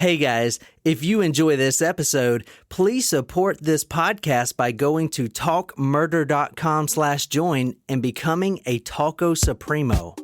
Hey guys, if you enjoy this episode, please support this podcast by going to talkmurder.com/join and becoming a Talco Supremo.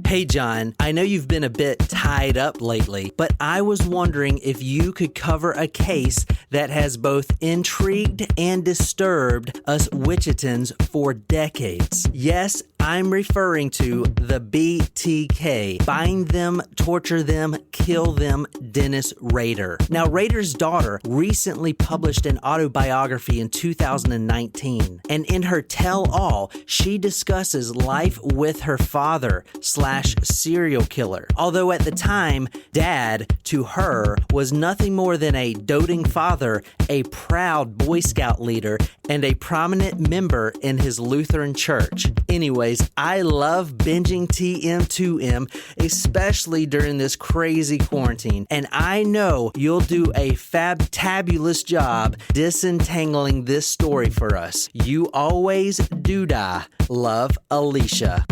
Hey John, I know you've been a bit tied up lately, but I was wondering if you could cover a case that has both intrigued and disturbed us Wichitans for decades. Yes, I'm referring to the BTK, bind them, torture them, kill them, Dennis Rader. Now, Rader's daughter recently published an autobiography in 2019, and in her tell-all, she discusses life with her father/serial killer. Although at the time, Dad, to her, was nothing more than a doting father, a proud Boy Scout leader, and a prominent member in his Lutheran church. Anyways, I love binging TM2M, especially during this crazy quarantine, and I know you'll do a fabtabulous job disentangling this story for us. You always do-da. Love, Alicia.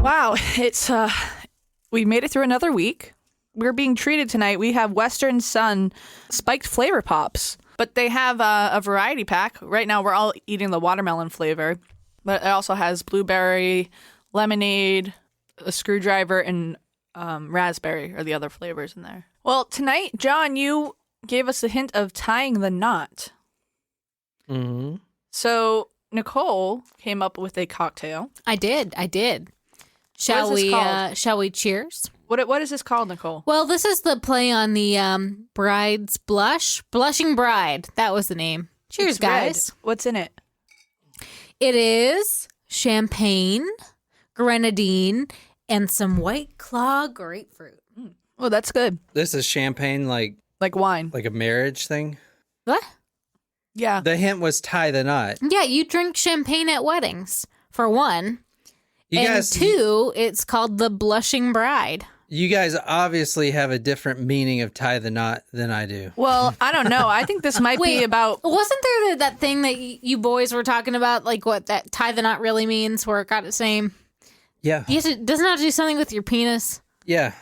Wow, it's we made it through another week. We're being treated tonight. We have Western Sun spiked flavor pops, but they have a variety pack. Right now, we're all eating the watermelon flavor, but it also has blueberry, lemonade, a screwdriver, and raspberry are the other flavors in there. Well, tonight, John, you gave us a hint of tying the knot. Mm-hmm. So Nicole came up with a cocktail. I did. Shall we cheers? What is this called, Nicole? Well, this is the play on the bride's blushing bride. That was the name. Cheers, It's guys. red. What's in it? It is champagne, grenadine, and some White Claw grapefruit. Oh, that's good. This is champagne like Wine. a marriage thing? What? Yeah. The hint was tie the knot. Yeah, you drink champagne at weddings, for one. And two, it's called the blushing bride. You guys obviously have a different meaning of tie the knot than I do. Well, I don't know. I think this might be about... Wasn't there that thing that you boys were talking about, like what that tie the knot really means, where it got its name? Yeah. Doesn't it have to do something with your penis? Yeah.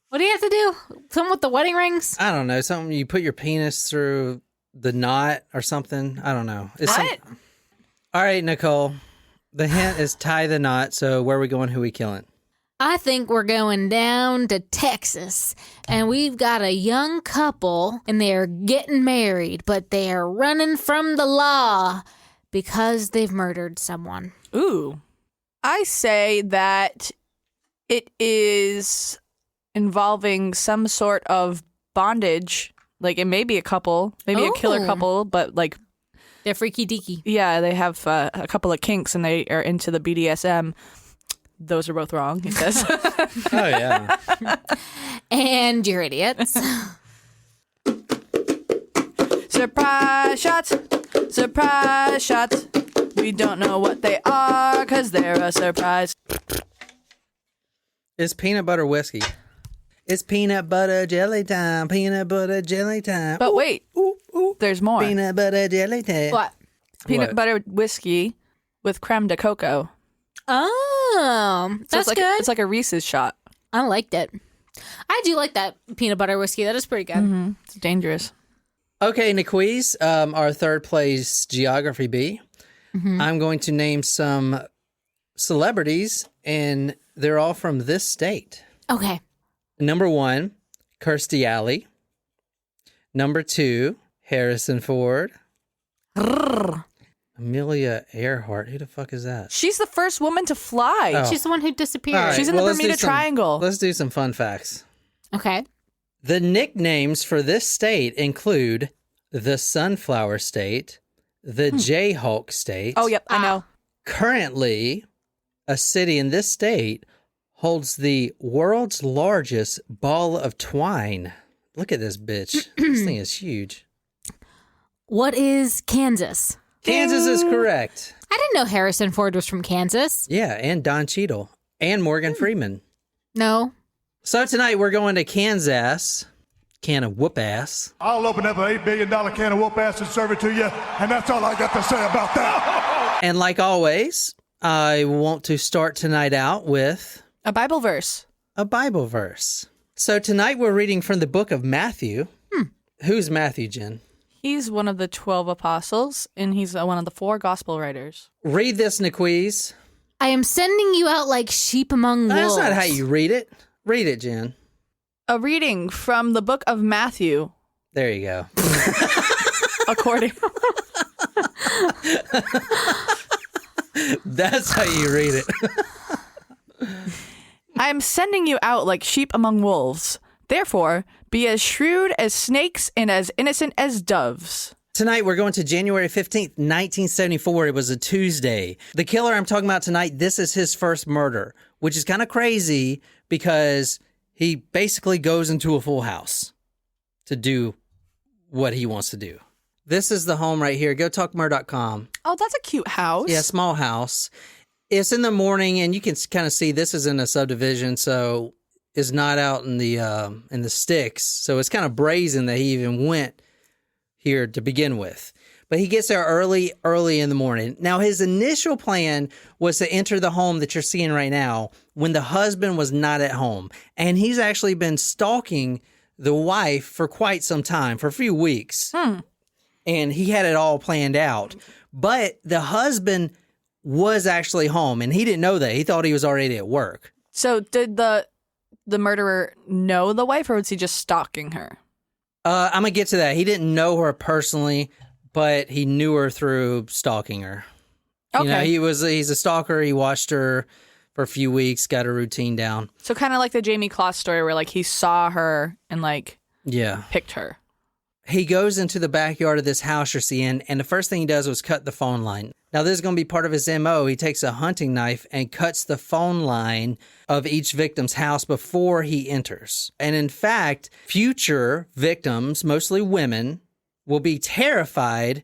What do you have to do? Something with the wedding rings? I don't know. Something you put your penis through the knot or something. I don't know. All right, Nicole. The hint is tie the knot. So where are we going? Who we killing? I think we're going down to Texas, and we've got a young couple, and they're getting married, but they're running from the law because they've murdered someone. Ooh. I say that it is involving some sort of bondage. Like, it may be a couple, maybe a killer couple, but like... They're freaky deaky. Yeah, they have a couple of kinks, and they are into the BDSM. Those are both wrong, he says. Oh, yeah. And you're idiots. Surprise shots. Surprise shots. We don't know what they are because they're a surprise. It's peanut butter whiskey. It's peanut butter jelly time. Peanut butter jelly time. But wait, there's more. Peanut butter jelly time. What? Peanut butter whiskey with creme de coco. Oh, that's good. It's like a Reese's shot. I liked it. I do like that peanut butter whiskey. That is pretty good. Mm-hmm. It's dangerous. Okay, Niquiz, our third place geography bee. Mm-hmm. I'm going to name some celebrities, and they're all from this state. Okay. Number 1, Kirstie Alley. Number 2, Harrison Ford. Amelia Earhart. Who the fuck is that? She's the first woman to fly. Oh. She's the one who disappeared. All right, She's in the Bermuda Triangle. Let's do some fun facts. Okay. The nicknames for this state include the Sunflower State, the Jayhawk State. Oh, yep, I know. Currently, a city in this state holds the world's largest ball of twine. Look at this bitch. This thing is huge. What is Kansas? Kansas is correct. I didn't know Harrison Ford was from Kansas. Yeah, and Don Cheadle. And Morgan Freeman. No. So tonight we're going to Kansas. Can of whoop ass. I'll open up an $8 billion can of whoop ass and serve it to you, and that's all I got to say about that. And like always, I want to start tonight out with A Bible verse. a Bible verse. So tonight we're reading from the book of Matthew. Who's Matthew, Jen? He's one of the 12 apostles, and he's one of the 4 gospel writers. Read this, Niquiz. I am sending you out like sheep among wolves. That's not how you read it. Read it, Jen. A reading from the book of Matthew, There you go. according... That's how you read it. I am sending you out like sheep among wolves. Therefore, be as shrewd as snakes and as innocent as doves. Tonight, we're going to January 15th, 1974. It was a Tuesday. The killer I'm talking about tonight, this is his first murder, which is kind of crazy because he basically goes into a full house to do what he wants to do. This is the home right here. GoTalkMurder.com. Oh, that's a cute house. Yeah, small house. It's in the morning, and you can kind of see this is in a subdivision, so it's not out in the sticks. So it's kind of brazen that he even went here to begin with. But he gets there early in the morning. Now, his initial plan was to enter the home that you're seeing right now when the husband was not at home. And he's actually been stalking the wife for quite some time, for a few weeks. And he had it all planned out. But the husband was actually home, and he didn't know that. He thought he was already at work. So did the murderer know the wife, or was he just stalking her? I'm going to get to that. He didn't know her personally, but he knew her through stalking her. Okay. You know, he's a stalker. He watched her for a few weeks, got her routine down. So kind of like the Jamie Kloss story where, like, he saw her and, like, picked her. He goes into the backyard of this house you're seeing, and the first thing he does was cut the phone line. Now, this is going to be part of his MO. He takes a hunting knife and cuts the phone line of each victim's house before he enters. And in fact, future victims, mostly women, will be terrified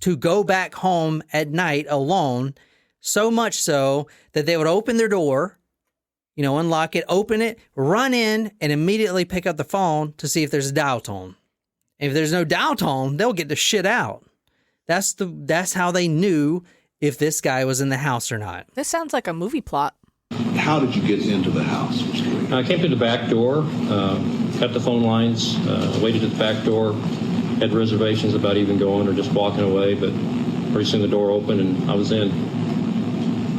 to go back home at night alone, so much so that they would open their door, unlock it, open it, run in, and immediately pick up the phone to see if there's a dial tone. If there's no dial tone, they'll get the shit out. That's how they knew if this guy was in the house or not. This sounds like a movie plot. How did you get into the house? I came through the back door, cut the phone lines, waited at the back door, had reservations about even going or just walking away, but pretty soon the door opened and I was in.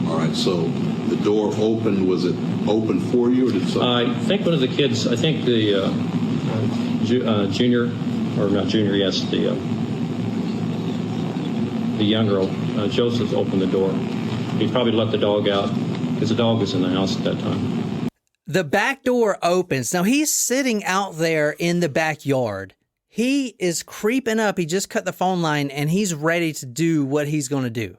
All right, so the door opened, was it open for you or did something? I think one of the kids, the junior, or not junior, yes, the young girl, Joseph, opened the door. He probably let the dog out because the dog was in the house at that time. The back door opens. Now, he's sitting out there in the backyard. He is creeping up. He just cut the phone line, and he's ready to do what he's going to do.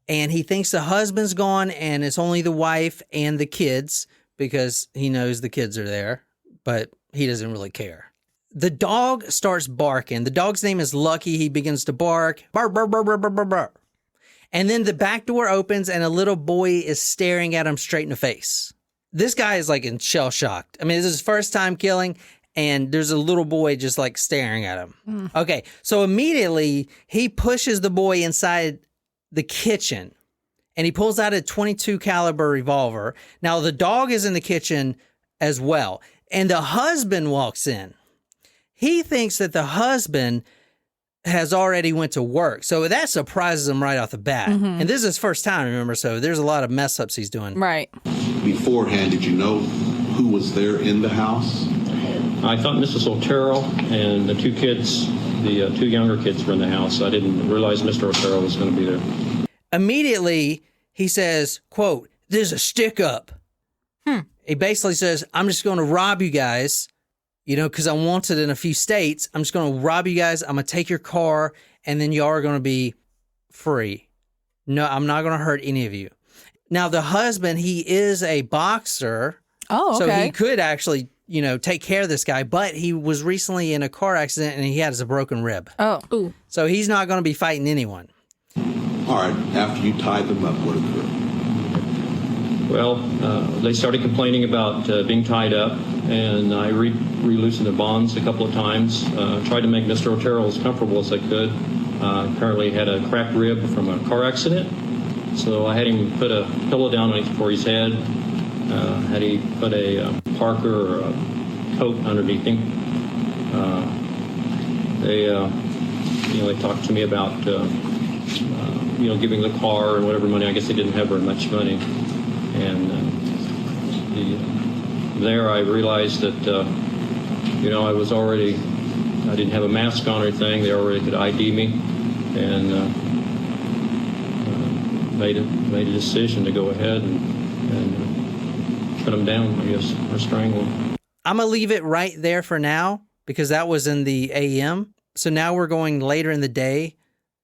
And he thinks the husband's gone, and it's only the wife and the kids because he knows the kids are there, but he doesn't really care. The dog starts barking. The dog's name is Lucky. He begins to bark. Bark, bark, bark, bark, bark, bark, bark. And then the back door opens and a little boy is staring at him straight in the face. This guy is like in shell shocked. I mean, this is his first time killing and there's a little boy just like staring at him. Okay, so immediately he pushes the boy inside the kitchen and he pulls out a .22 caliber revolver. Now the dog is in the kitchen as well. And the husband walks in. He thinks that the husband has already went to work. So that surprises him right off the bat. And this is his first time, remember? So there's a lot of mess ups he's doing. Right. Beforehand, did you know who was there in the house? I thought Mrs. Otero and the 2 kids, the 2 younger kids were in the house. I didn't realize Mr. Otero was going to be there. Immediately, he says, quote, "There's a stick up." He basically says, "I'm just going to rob you guys. Because I'm wanted in a few states, I'm just going to rob you guys. I'm going to take your car, and then y'all are going to be free. No, I'm not going to hurt any of you." Now, the husband, he is a boxer. Oh, okay. So he could actually, take care of this guy, but he was recently in a car accident, and he has a broken rib. Oh. Ooh. So he's not going to be fighting anyone. All right, after you tied them up, what occurred? Well, they started complaining about being tied up, and I re-loosened the bonds a couple of times, tried to make Mr. Otero as comfortable as I could. Apparently had a cracked rib from a car accident, So I had him put a pillow down for his head, had he put a parka or a coat underneath him. They talked to me about, giving the car and whatever money. I guess they didn't have very much money. And there I realized that, I didn't have a mask on or anything. They already could ID me, and made a decision to go ahead and put them down, I guess, or strangle them. I'm going to leave it right there for now because that was in the a.m. So now we're going later in the day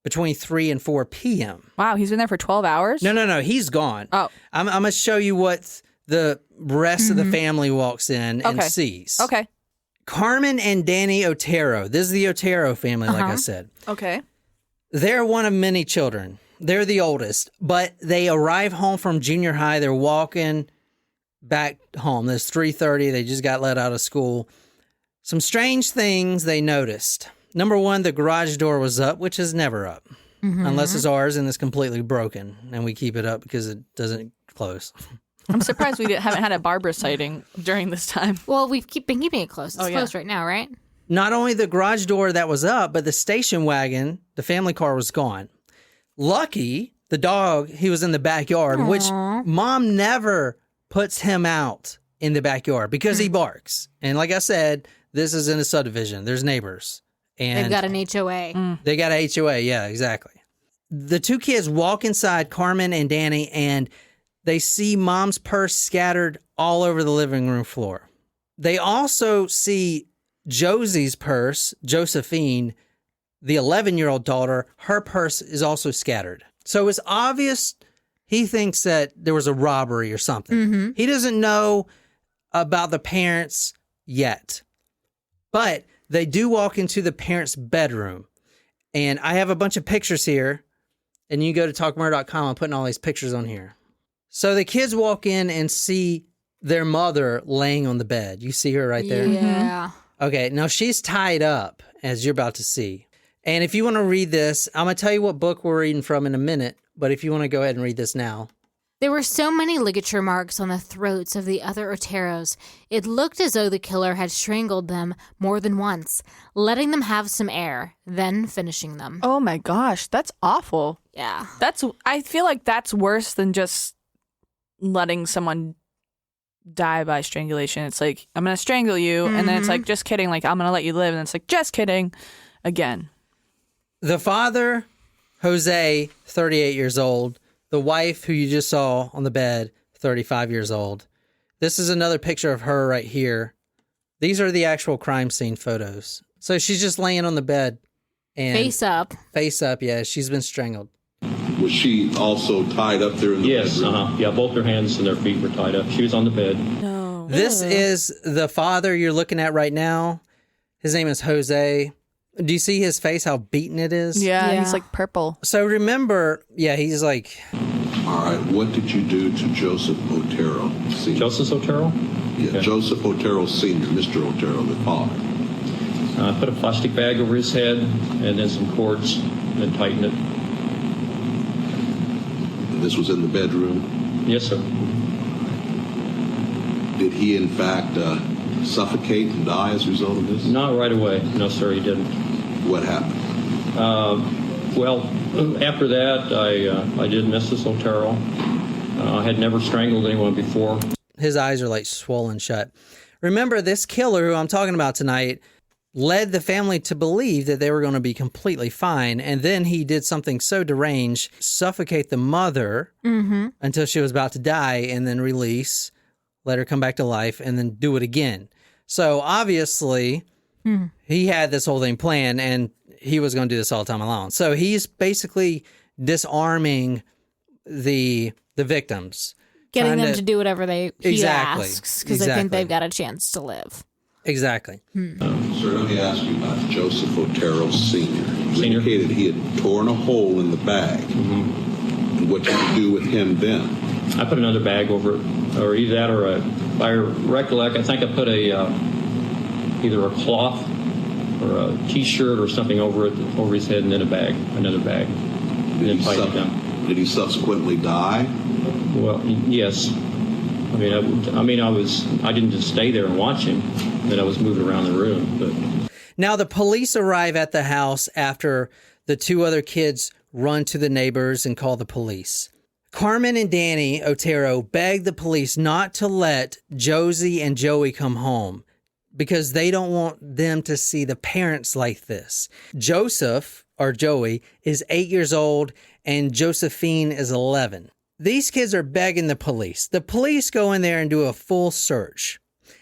between 3 and 4 p.m. Wow, he's been there for 12 hours? No, he's gone. Oh. I'm going to show you what the rest of the family walks in and sees. Okay. Carmen and Danny Otero. This is the Otero family, like I said. Okay. They're one of many children. They're the oldest, but they arrive home from junior high. They're walking back home. It's 3:30. They just got let out of school. Some strange things they noticed. Number one, the garage door was up, which is never up, unless it's ours and it's completely broken, and we keep it up because it doesn't close. I'm surprised we haven't had a Barbara sighting during this time. Well, we've been keeping it closed. It's yeah. closed right now, right? Not only the garage door that was up, but the station wagon, the family car, was gone. Lucky, the dog, he was in the backyard, which Mom never puts him out in the backyard because he barks. And like I said, this is in a subdivision. There's neighbors. And They've got an HOA. They got a HOA, yeah, exactly. The two kids walk inside, Carmen and Danny, and they see Mom's purse scattered all over the living room floor. They also see Josie's purse, Josephine, the 11-year-old daughter, her purse is also scattered. So it's obvious he thinks that there was a robbery or something. He doesn't know about the parents yet. But they do walk into the parents' bedroom. And I have a bunch of pictures here. And you go to talkmurder.com. I'm putting all these pictures on here. So the kids walk in and see their mother laying on the bed. You see her right there? Yeah. Okay, now she's tied up, as you're about to see. And if you want to read this, I'm going to tell you what book we're reading from in a minute. But if you want to go ahead and read this now. There were so many ligature marks on the throats of the other Oteros, it looked as though the killer had strangled them more than once, letting them have some air, then finishing them. Oh my gosh, that's awful. Yeah. I feel like that's worse than just letting someone die by strangulation. It's like, I'm going to strangle you, and then it's like, just kidding, like, I'm going to let you live, and it's like, just kidding, again. The father, Jose, 38 years old. The wife, who you just saw on the bed, 35 years old. This is another picture of her right here. These are the actual crime scene photos. So she's just laying on the bed. And Face up. Face up, yeah. She's been strangled. Was she also tied up there in the bedroom? Yes, yeah, both their hands and their feet were tied up. She was on the bed. No. This is the father you're looking at right now. His name is Jose. Do you see his face, how beaten it is? Yeah, Yeah. he's like purple. So remember, yeah, he's like... All right, what did you do to Joseph Otero Sr.? Joseph Otero? Yeah, Okay. Joseph Otero Sr., Mr. Otero, the father. Put a plastic bag over his head and then some cords and tightened it. And this was in the bedroom. Yes, sir. Did he, in fact, suffocate and die as a result of this? Not right away. No, sir, he didn't. What happened? Well, after that, I did Mrs. Otero. I had never strangled anyone before. His eyes are like swollen shut. Remember, this killer who I'm talking about tonight led the family to believe that they were going to be completely fine. And then he did something so deranged, suffocate the mother until she was about to die, and then release, let her come back to life, and then do it again. So obviously, he had this whole thing planned, and he was going to do this all the time alone. So he's basically disarming the victims. Getting trying them to do whatever he Exactly. asks, because they think they've got a chance to live. Exactly. Sir, let me ask you about Joseph Otero Sr. You Senior. indicated he had torn a hole in the bag. And what did you do with him then? I put another bag over it, or either that or if I recollect, I think I put either a cloth or a T-shirt or something over his head, and then another bag, and then tightened it down. Did he subsequently die? Well, yes. I didn't just stay there and watch him. Then I was moving around the room. But Now, the police arrive at the house after the two other kids run to the neighbors and call the police. Carmen and Danny Otero begged the police not to let Josie and Joey come home because they don't want them to see the parents like this. Joseph, or Joey, is 8 years old and Josephine is 11. These kids are begging the police. The police go in there and do a full search.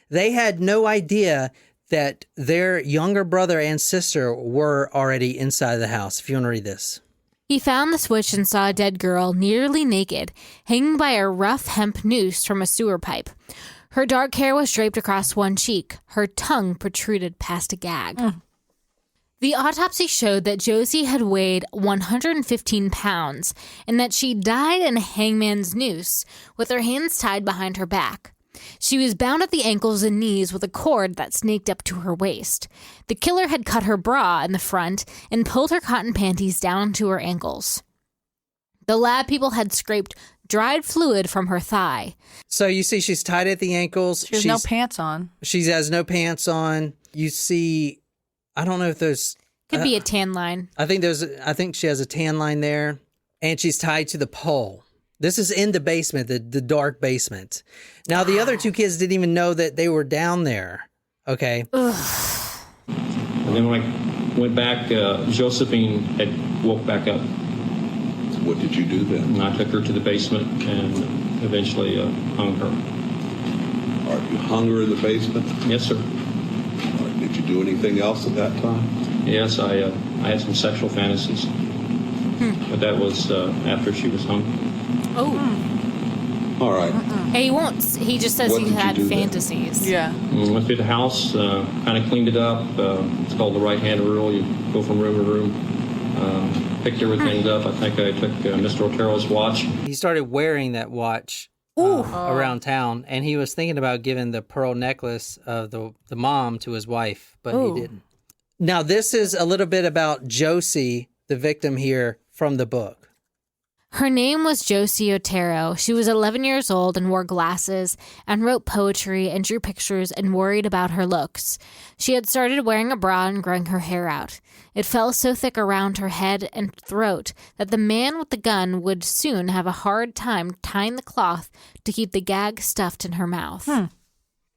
They had no idea that their younger brother and sister were already inside the house. If you want to read this. He found the switch and saw a dead girl, nearly naked, hanging by a rough hemp noose from a sewer pipe. Her dark hair was draped across one cheek. Her tongue protruded past a gag. The autopsy showed that Josie had weighed 115 pounds and that she died in a hangman's noose with her hands tied behind her back. She was bound at the ankles and knees with a cord that snaked up to her waist. The killer had cut her bra in the front and pulled her cotton panties down to her ankles. The lab people had scraped dried fluid from her thigh. So you see she's tied at the ankles. She has no pants on. She has no pants on. You see, I don't know if there's... Could be a tan line. I think she has a tan line there. And she's tied to the pole. This is in the basement, the dark basement. Now, the other two kids didn't even know that they were down there. Okay. Ugh. And then when I went back, Josephine had woke back up. What did you do then? And I took her to the basement and eventually hung her. All right, you hung her in the basement? Yes, sir. All right, did you do anything else at that time? Yes, I had some sexual fantasies. But that was after she was hung. Oh. All right. Hey, he won't. He just says What he did you had do then? Mm. fantasies. Yeah. Went through the house, kind of cleaned it up. It's called the right-hand rule. You go from room to room. Picked everything up. I think I took Mr. Otero's watch. He started wearing that watch around town, and he was thinking about giving the pearl necklace of the mom to his wife, but he didn't. Now, this is a little bit about Josie, the victim here, from the book. Her name was Josie Otero. She was 11 years old and wore glasses and wrote poetry and drew pictures and worried about her looks. She had started wearing a bra and growing her hair out. It fell so thick around her head and throat that the man with the gun would soon have a hard time tying the cloth to keep the gag stuffed in her mouth.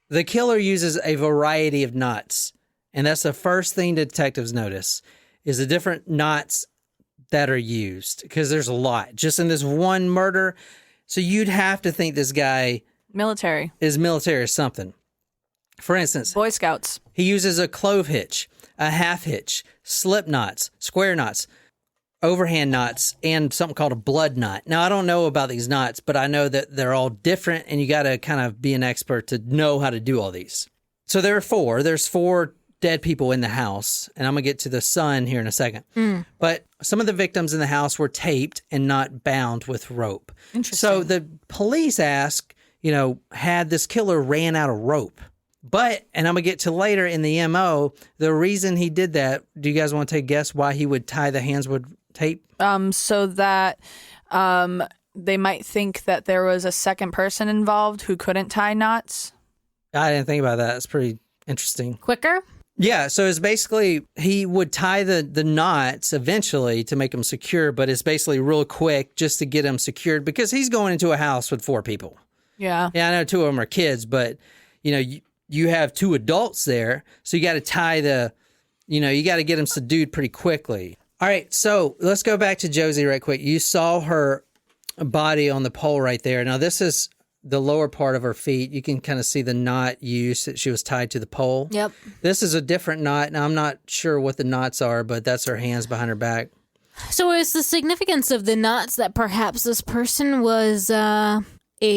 The killer uses a variety of knots, and that's the first thing the detectives notice, is the different knots that are used, because there's a lot just in this one murder. So you'd have to think this guy Military. is military or something. For instance, Boy Scouts. he uses a clove hitch, a half hitch, slip knots, square knots, overhand knots, and something called a blood knot. Now, I don't know about these knots, but I know that they're all different, and you got to kind of be an expert to know how to do all these. So there are four. There's four dead people in the house, and I'm going to get to the son here in a second. But some of the victims in the house were taped and not bound with rope. Interesting. So the police ask, had this killer ran out of rope? But, and I'm going to get to later in the MO, the reason he did that, do you guys want to take a guess why he would tie the hands with tape? So that they might think that there was a second person involved who couldn't tie knots. I didn't think about that. It's pretty interesting. Quicker? Yeah, so it's basically he would tie the knots eventually to make them secure, but it's basically real quick just to get them secured because he's going into a house with four people. Yeah. Yeah, I know two of them are kids, but you have two adults there, so you got to tie you got to get them subdued pretty quickly. All right, so let's go back to Josie right quick. You saw her body on the pole right there. Now this is the lower part of her feet. You can kind of see the knot used that she was tied to the pole. Yep. This is a different knot. Now, I'm not sure what the knots are, but that's her hands behind her back. So is the significance of the knots that perhaps this person was a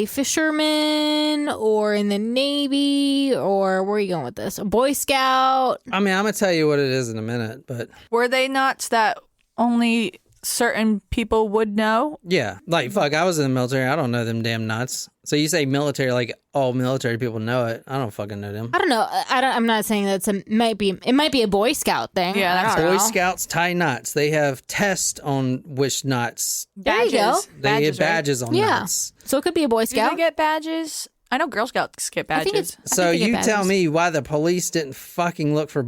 fisherman or in the Navy, or where are you going with this? A Boy Scout? I mean, I'm going to tell you what it is in a minute, but... Were they knots that only certain people would know. Yeah. Like, fuck, I was in the military. I don't know them damn nuts. So you say military, like all military people know it. I don't fucking know them. I don't know. I'm not saying it might be a Boy Scout thing. Yeah, I don't Boy know. Scouts tie knots. They have tests on which knots. There you go. They get badges on Yeah. knots. So it could be a Boy Do Scout. they get badges? I know Girl Scouts get I think badges. it's- So they get you tell badges. me why the police didn't fucking look for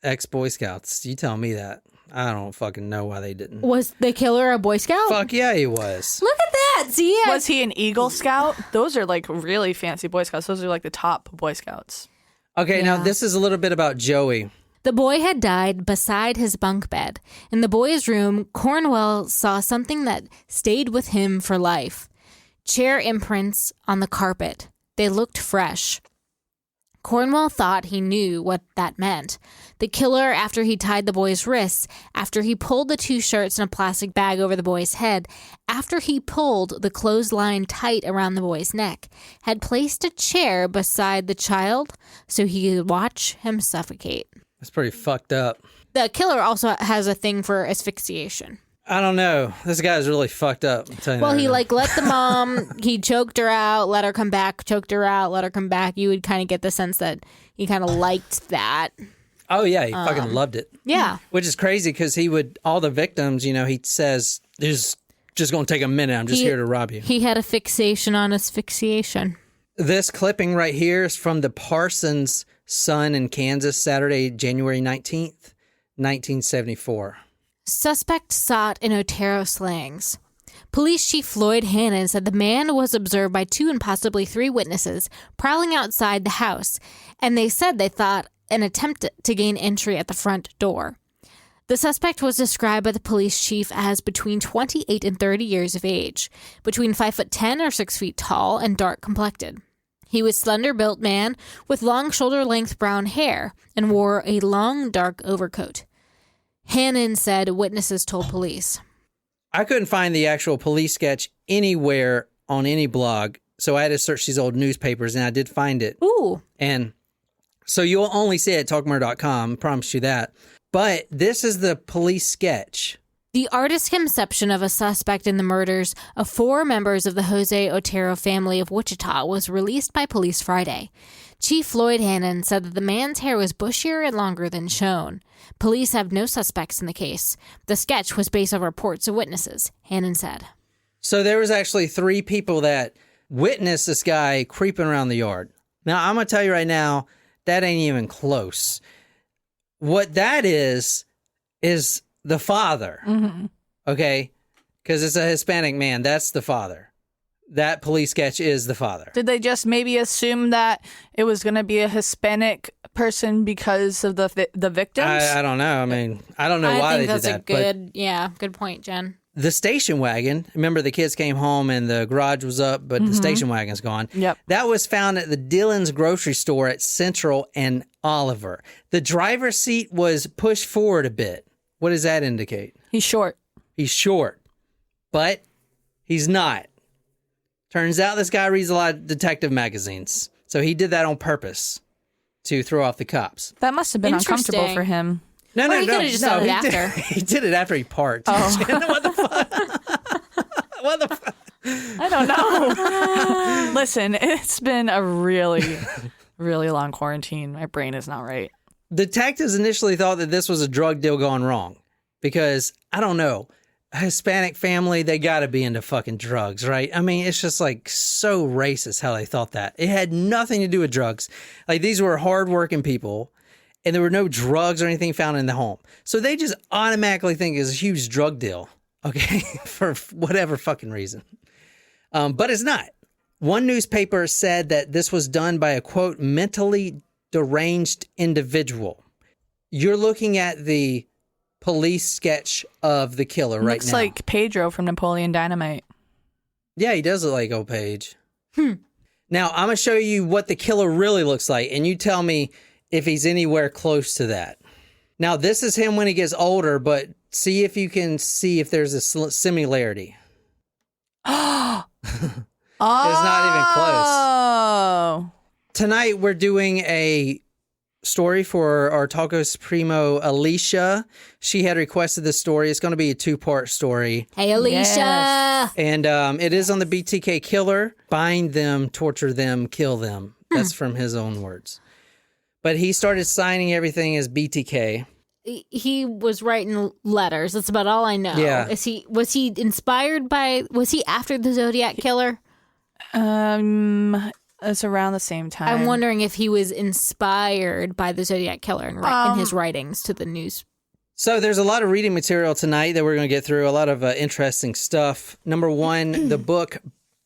ex-Boy Scouts. You tell me that. I don't fucking know why they didn't. Was the killer a Boy Scout? Fuck yeah, he was. Look at that. See? Was he an Eagle Scout? Those are like really fancy Boy Scouts. Those are like the top Boy Scouts. Okay, now Yeah. this is a little bit about Joey. The boy had died beside his bunk bed. In the boy's room, Cornwell saw something that stayed with him for life. Chair imprints on the carpet. They looked fresh. Cornwell thought he knew what that meant. The killer, after he tied the boy's wrists, after he pulled the 2 shirts in a plastic bag over the boy's head, after he pulled the clothesline tight around the boy's neck, had placed a chair beside the child so he could watch him suffocate. That's pretty fucked up. The killer also has a thing for asphyxiation. I don't know. This guy's really fucked up. I'm telling you Well, that he right like let the mom, he choked her out, let her come back, choked her out, let her come back. You would kind of get the sense that he kind of liked that. now. Oh yeah, he fucking loved it. Yeah. Which is crazy because he would, all the victims, you know, he says, "There's just going to take a minute. I'm just here to rob you." He had a fixation on asphyxiation. This clipping right here is from the Parsons Sun in Kansas, Saturday, January 19th, 1974. Suspect sought in Otero slangs. Police Chief Floyd Hannon said the man was observed by 2 and possibly 3 witnesses prowling outside the house, and they said they thought an attempt to gain entry at the front door. The suspect was described by the police chief as between 28 and 30 years of age, between 5'10" or 6 feet tall, and dark complected. He was a slender-built man with long shoulder-length brown hair and wore a long, dark overcoat. Hannon said witnesses told police. I couldn't find the actual police sketch anywhere on any blog, so I had to search these old newspapers, and I did find it. Ooh. And so you'll only see it at talkmurder.com, promise you that. But this is the police sketch. The artist's conception of a suspect in the murders of 4 members of the Jose Otero family of Wichita was released by police Friday. Chief Floyd Hannon said that the man's hair was bushier and longer than shown. Police have no suspects in the case. The sketch was based on reports of witnesses, Hannon said. So there was actually 3 people that witnessed this guy creeping around the yard. Now, I'm going to tell you right now, that ain't even close. What that is the father. Mm-hmm. Okay? Because it's a Hispanic man. That's the father. That police sketch is the father. Did they just maybe assume that it was going to be a Hispanic person because of the victims? I don't know. I mean, I don't know why they did that. I think that's a good point, Jen. The station wagon, remember the kids came home and the garage was up, but the station wagon's gone. Yep. That was found at the Dillon's grocery store at Central and Oliver. The driver's seat was pushed forward a bit. What does that indicate? He's short. He's short, but he's not. Turns out this guy reads a lot of detective magazines. So he did that on purpose to throw off the cops. That must have been uncomfortable Interesting. for him. No, Or he could've just done it after. He did it after he parked. Oh. What the fuck? What the fuck? I don't know. Listen, it's been a really, really long quarantine. My brain is not right. Detectives initially thought that this was a drug deal gone wrong because, I don't know, a Hispanic family, they got to be into fucking drugs, right? I mean, it's just like so racist how they thought that. It had nothing to do with drugs. Like, these were hardworking people, and there were no drugs or anything found in the home. So they just automatically think it's a huge drug deal, okay, for whatever fucking reason. But it's not. One newspaper said that this was done by a, quote, mentally deranged individual. You're looking at the police sketch of the killer right Looks now. like Pedro from Napoleon Dynamite. Yeah, he does look like old Page. Now, I'm going to show you what the killer really looks like, and you tell me if he's anywhere close to that. Now, this is him when he gets older, but see if you can see if there's a similarity. Oh, It's not even close. Oh, Tonight, we're doing a story for our Taco Supremo, Alicia. She had requested this story. It's going to be a 2-part story. Hey, Alicia. Yes. And it is on the BTK killer. Bind them, torture them, kill them. That's from his own words. But he started signing everything as BTK. He was writing letters. That's about all I know. Yeah. Was he inspired by, was he after the Zodiac Killer? It's around the same time. I'm wondering if he was inspired by the Zodiac Killer in his writings to the news. So there's a lot of reading material tonight that we're going to get through, a lot of interesting stuff. Number 1, the book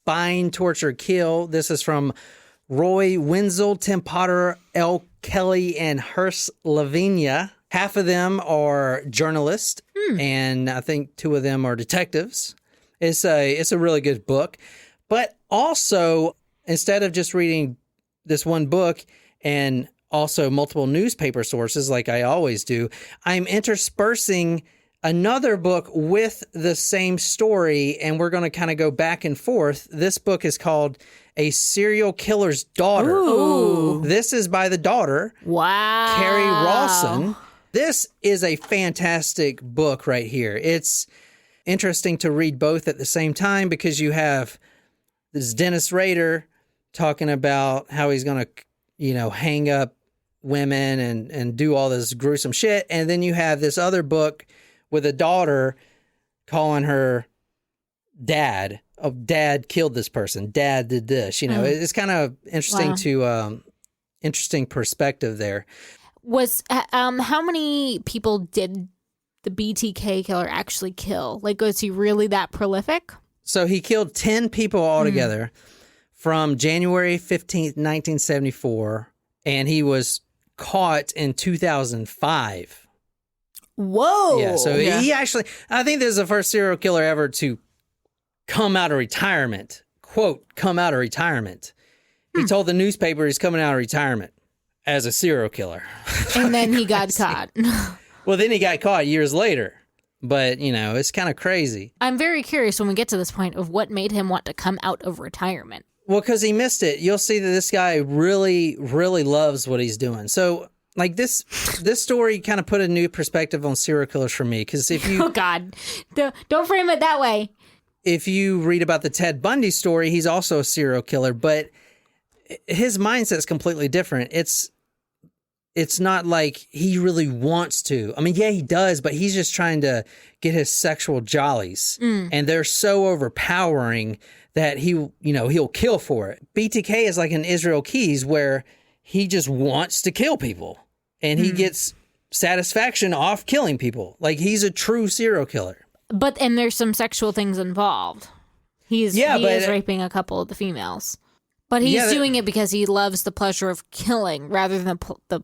Bind, Torture, Kill. This is from Roy Wenzel, Tim Potter, L. Kelly, and Hearst Lavinia. Half of them are journalists, and I think 2 of them are detectives. It's a really good book. But also, instead of just reading this one book and also multiple newspaper sources like I always do, I'm interspersing another book with the same story, and we're going to kind of go back and forth. This book is called A Serial Killer's Daughter. Ooh. This is by the daughter, Wow. Carrie Rawson. This is a fantastic book right here. It's interesting to read both at the same time because you have this Dennis Rader talking about how he's going to, hang up women and do all this gruesome shit. And then you have this other book with a daughter calling her dad. Oh, dad killed this person. Dad did this. It's kind of interesting interesting perspective there. Was how many people did the BTK killer actually kill? Like, was he really that prolific? So he killed 10 people altogether from January 15th, 1974, and he was caught in 2005. Whoa. Yeah, so he actually, I think this is the first serial killer ever to come out of retirement. Quote, come out of retirement. He told the newspaper he's coming out of retirement as a serial killer. And then he got caught. Well, then he got caught years later. But, it's kind of crazy. I'm very curious when we get to this point of what made him want to come out of retirement. Well, because he missed it. You'll see that this guy really, really loves what he's doing. So, like, this story kind of put a new perspective on serial killers for me. Because if you... Oh, God. Don't frame it that way. If you read about the Ted Bundy story, he's also a serial killer. But his mindset's completely different. It's not like he really wants to. I mean, yeah, he does, but he's just trying to get his sexual jollies. And they're so overpowering that he'll kill for it. BTK is like an Israel Keys where he just wants to kill people. And he gets satisfaction off killing people. Like, he's a true serial killer. And there's some sexual things involved. He is raping a couple of the females. But he's doing it because he loves the pleasure of killing rather than the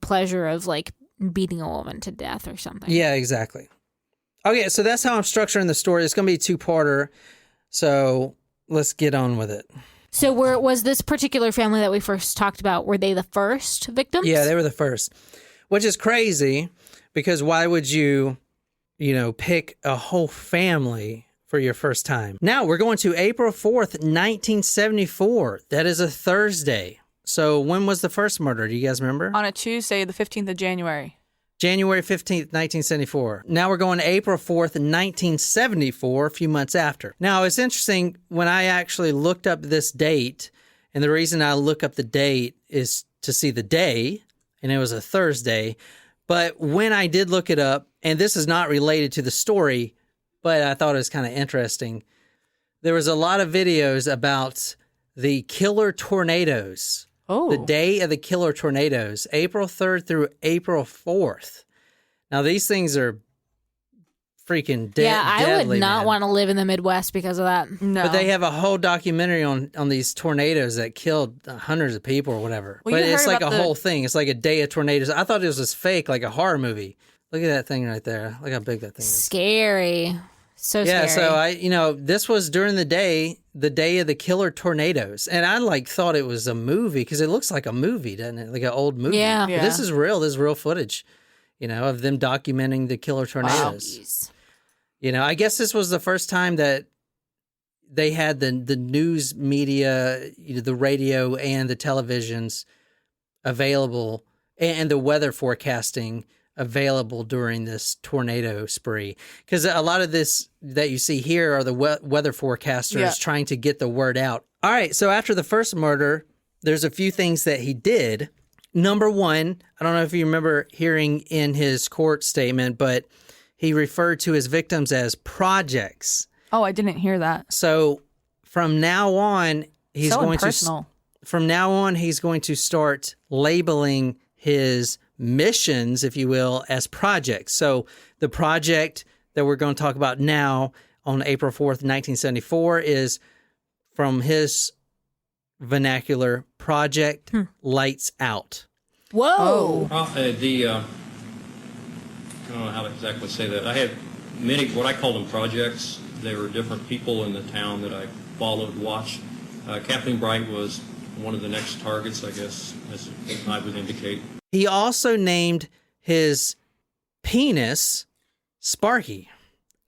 pleasure of, like, beating a woman to death or something. Yeah, exactly. Okay, so that's how I'm structuring the story. It's going to be a 2-parter, so let's get on with it. So was this particular family that we first talked about, were they the first victims? Yeah, they were the first, which is crazy because why would you, pick a whole family for your first time? Now, we're going to April 4th, 1974. That is a Thursday. So when was the first murder? Do you guys remember? On a Tuesday, the 15th of January. January 15th, 1974. Now we're going to April 4th, 1974, a few months after. Now, it's interesting, when I actually looked up this date, and the reason I look up the date is to see the day, and it was a Thursday. But when I did look it up, and this is not related to the story, but I thought it was kind of interesting, there was a lot of videos about the killer tornadoes. Oh. The day of the killer tornadoes, April 3rd through April 4th. Now, these things are freaking deadly. Yeah, I would not want to live in the Midwest because of that. No. But they have a whole documentary on these tornadoes that killed hundreds of people or whatever. Well, but you it's heard like a about whole thing. It's like a day of tornadoes. I thought it was just fake, like a horror movie. Look at that thing right there. Look how big that thing is. Scary. So Yeah, scary. so this was during the day of the killer tornadoes. And I thought it was a movie because it looks like a movie, doesn't it? Like an old movie. Yeah. But this is real. This is real footage, of them documenting the killer tornadoes. Wow. I guess this was the first time that they had the news media, the radio and the televisions available and the weather forecasting available during this tornado spree. Because a lot of this that you see here are the weather forecasters trying to get the word out. All right, so after the first murder, there's a few things that he did. Number one, I don't know if you remember hearing in his court statement, but he referred to his victims as projects. Oh, I didn't hear that. So from now on, he's going impersonal. From now on, he's going to start labeling his missions, if you will, as projects. So the project that we're going to talk about now on April 4th, 1974 is from his vernacular, Project Lights Out. Whoa. Well, I don't know how to exactly say that. I had many, what I call them projects. There were different people in the town that I followed, watched. Kathleen Bright was one of the next targets, I guess, as I would indicate. He also named his penis Sparky.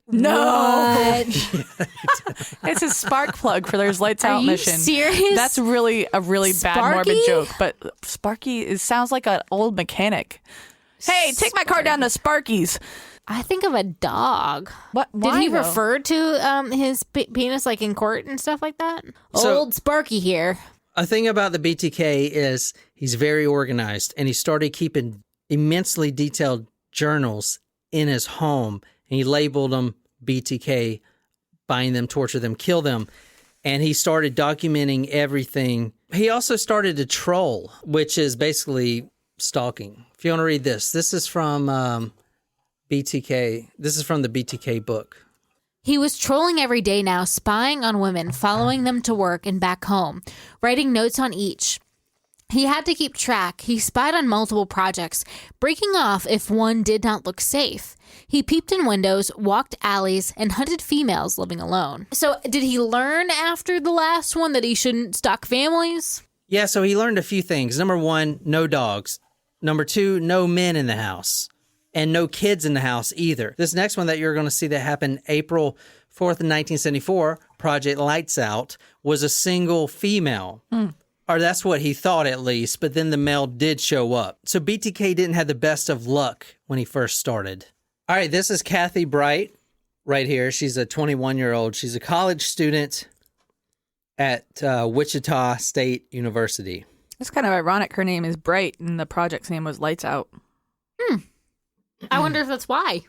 No. It's a spark plug for their lights out mission. Are you serious? That's really a really bad Sparky? morbid joke. But Sparky, it sounds like an old mechanic. Hey, take my car down to Sparky's. I think of a dog. What? Did Why, he though? refer to his penis like in court and stuff like that? So- Old Sparky here. A thing about the BTK is he's very organized, and he started keeping immensely detailed journals in his home, and he labeled them BTK, bind them, torture them, kill them, and he started documenting everything. He also started to troll, which is basically stalking. If you want to read this is from BTK. This is from the BTK book. He was trolling every day now, spying on women, following them to work and back home, writing notes on each. He had to keep track. He spied on multiple projects, breaking off if one did not look safe. He peeped in windows, walked alleys, and hunted females living alone. So did he learn after the last one that he shouldn't stalk families? Yeah, so he learned a few things. Number one, no dogs. Number two, no men in the house. And no kids in the house either. This next one that you're going to see that happened April 4th, 1974, Project Lights Out, was a single female. Or that's what he thought at least, but then the male did show up. So BTK didn't have the best of luck when he first started. All right, this is Kathy Bright right here. She's a 21-year-old. She's a college student at Wichita State University. It's kind of ironic. Her name is Bright, and the project's name was Lights Out. I wonder if that's why.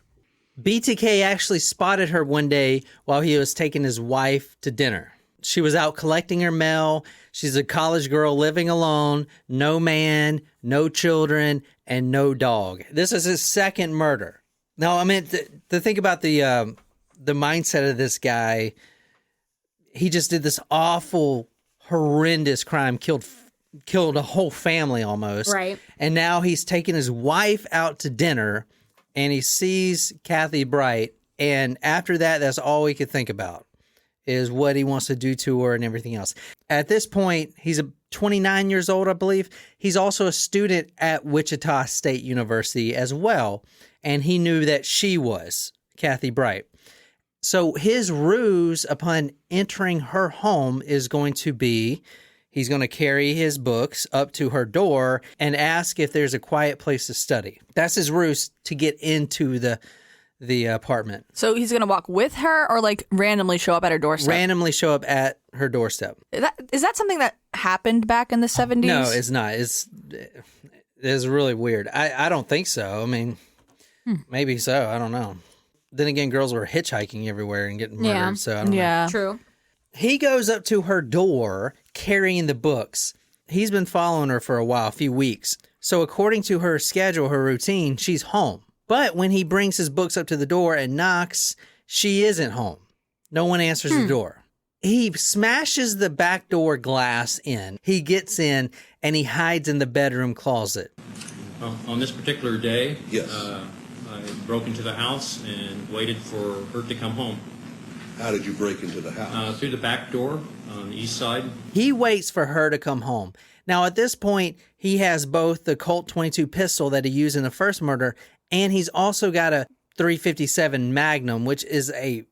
BTK actually spotted her one day while he was taking his wife to dinner. She was out collecting her mail. She's a college girl living alone, no man, no children, and no dog. This is his second murder. Now, I mean, to think about the mindset of this guy, he just did this awful, horrendous crime, killed a whole family almost. Right. And now he's taking his wife out to dinner, and he sees Kathy Bright, and after that, that's all he could think about is what he wants to do to her and everything else. At this point, he's 29 years old, I believe. He's also a student at Wichita State University as well, and he knew that she was Kathy Bright. So his ruse upon entering her home is going to be, he's going to carry his books up to her door and ask if there's a quiet place to study. That's his ruse to get into the apartment. So he's going to walk with her or like randomly show up at her doorstep? Randomly show up at her doorstep. Is that something that happened back in the 70s? No, it's not. It's really weird. I don't think so. I mean, maybe so. I don't know. Then again, girls were hitchhiking everywhere and getting murdered. Yeah. So I don't know. Yeah. True. He goes up to her door carrying the books. He's been following her for a few weeks. So according to her schedule, her routine, she's home. But when he brings his books up to the door and knocks, she isn't home. No one answers the door. He smashes the back door glass in. He gets in and he hides in the bedroom closet. On this particular day, Yes. I broke into the house and waited for her to come home. How did you break into the house? Through the back door on the east side. He waits for her to come home. Now, at this point, he has both the Colt 22 pistol that he used in the first murder, and he's also got a .357 Magnum, which is a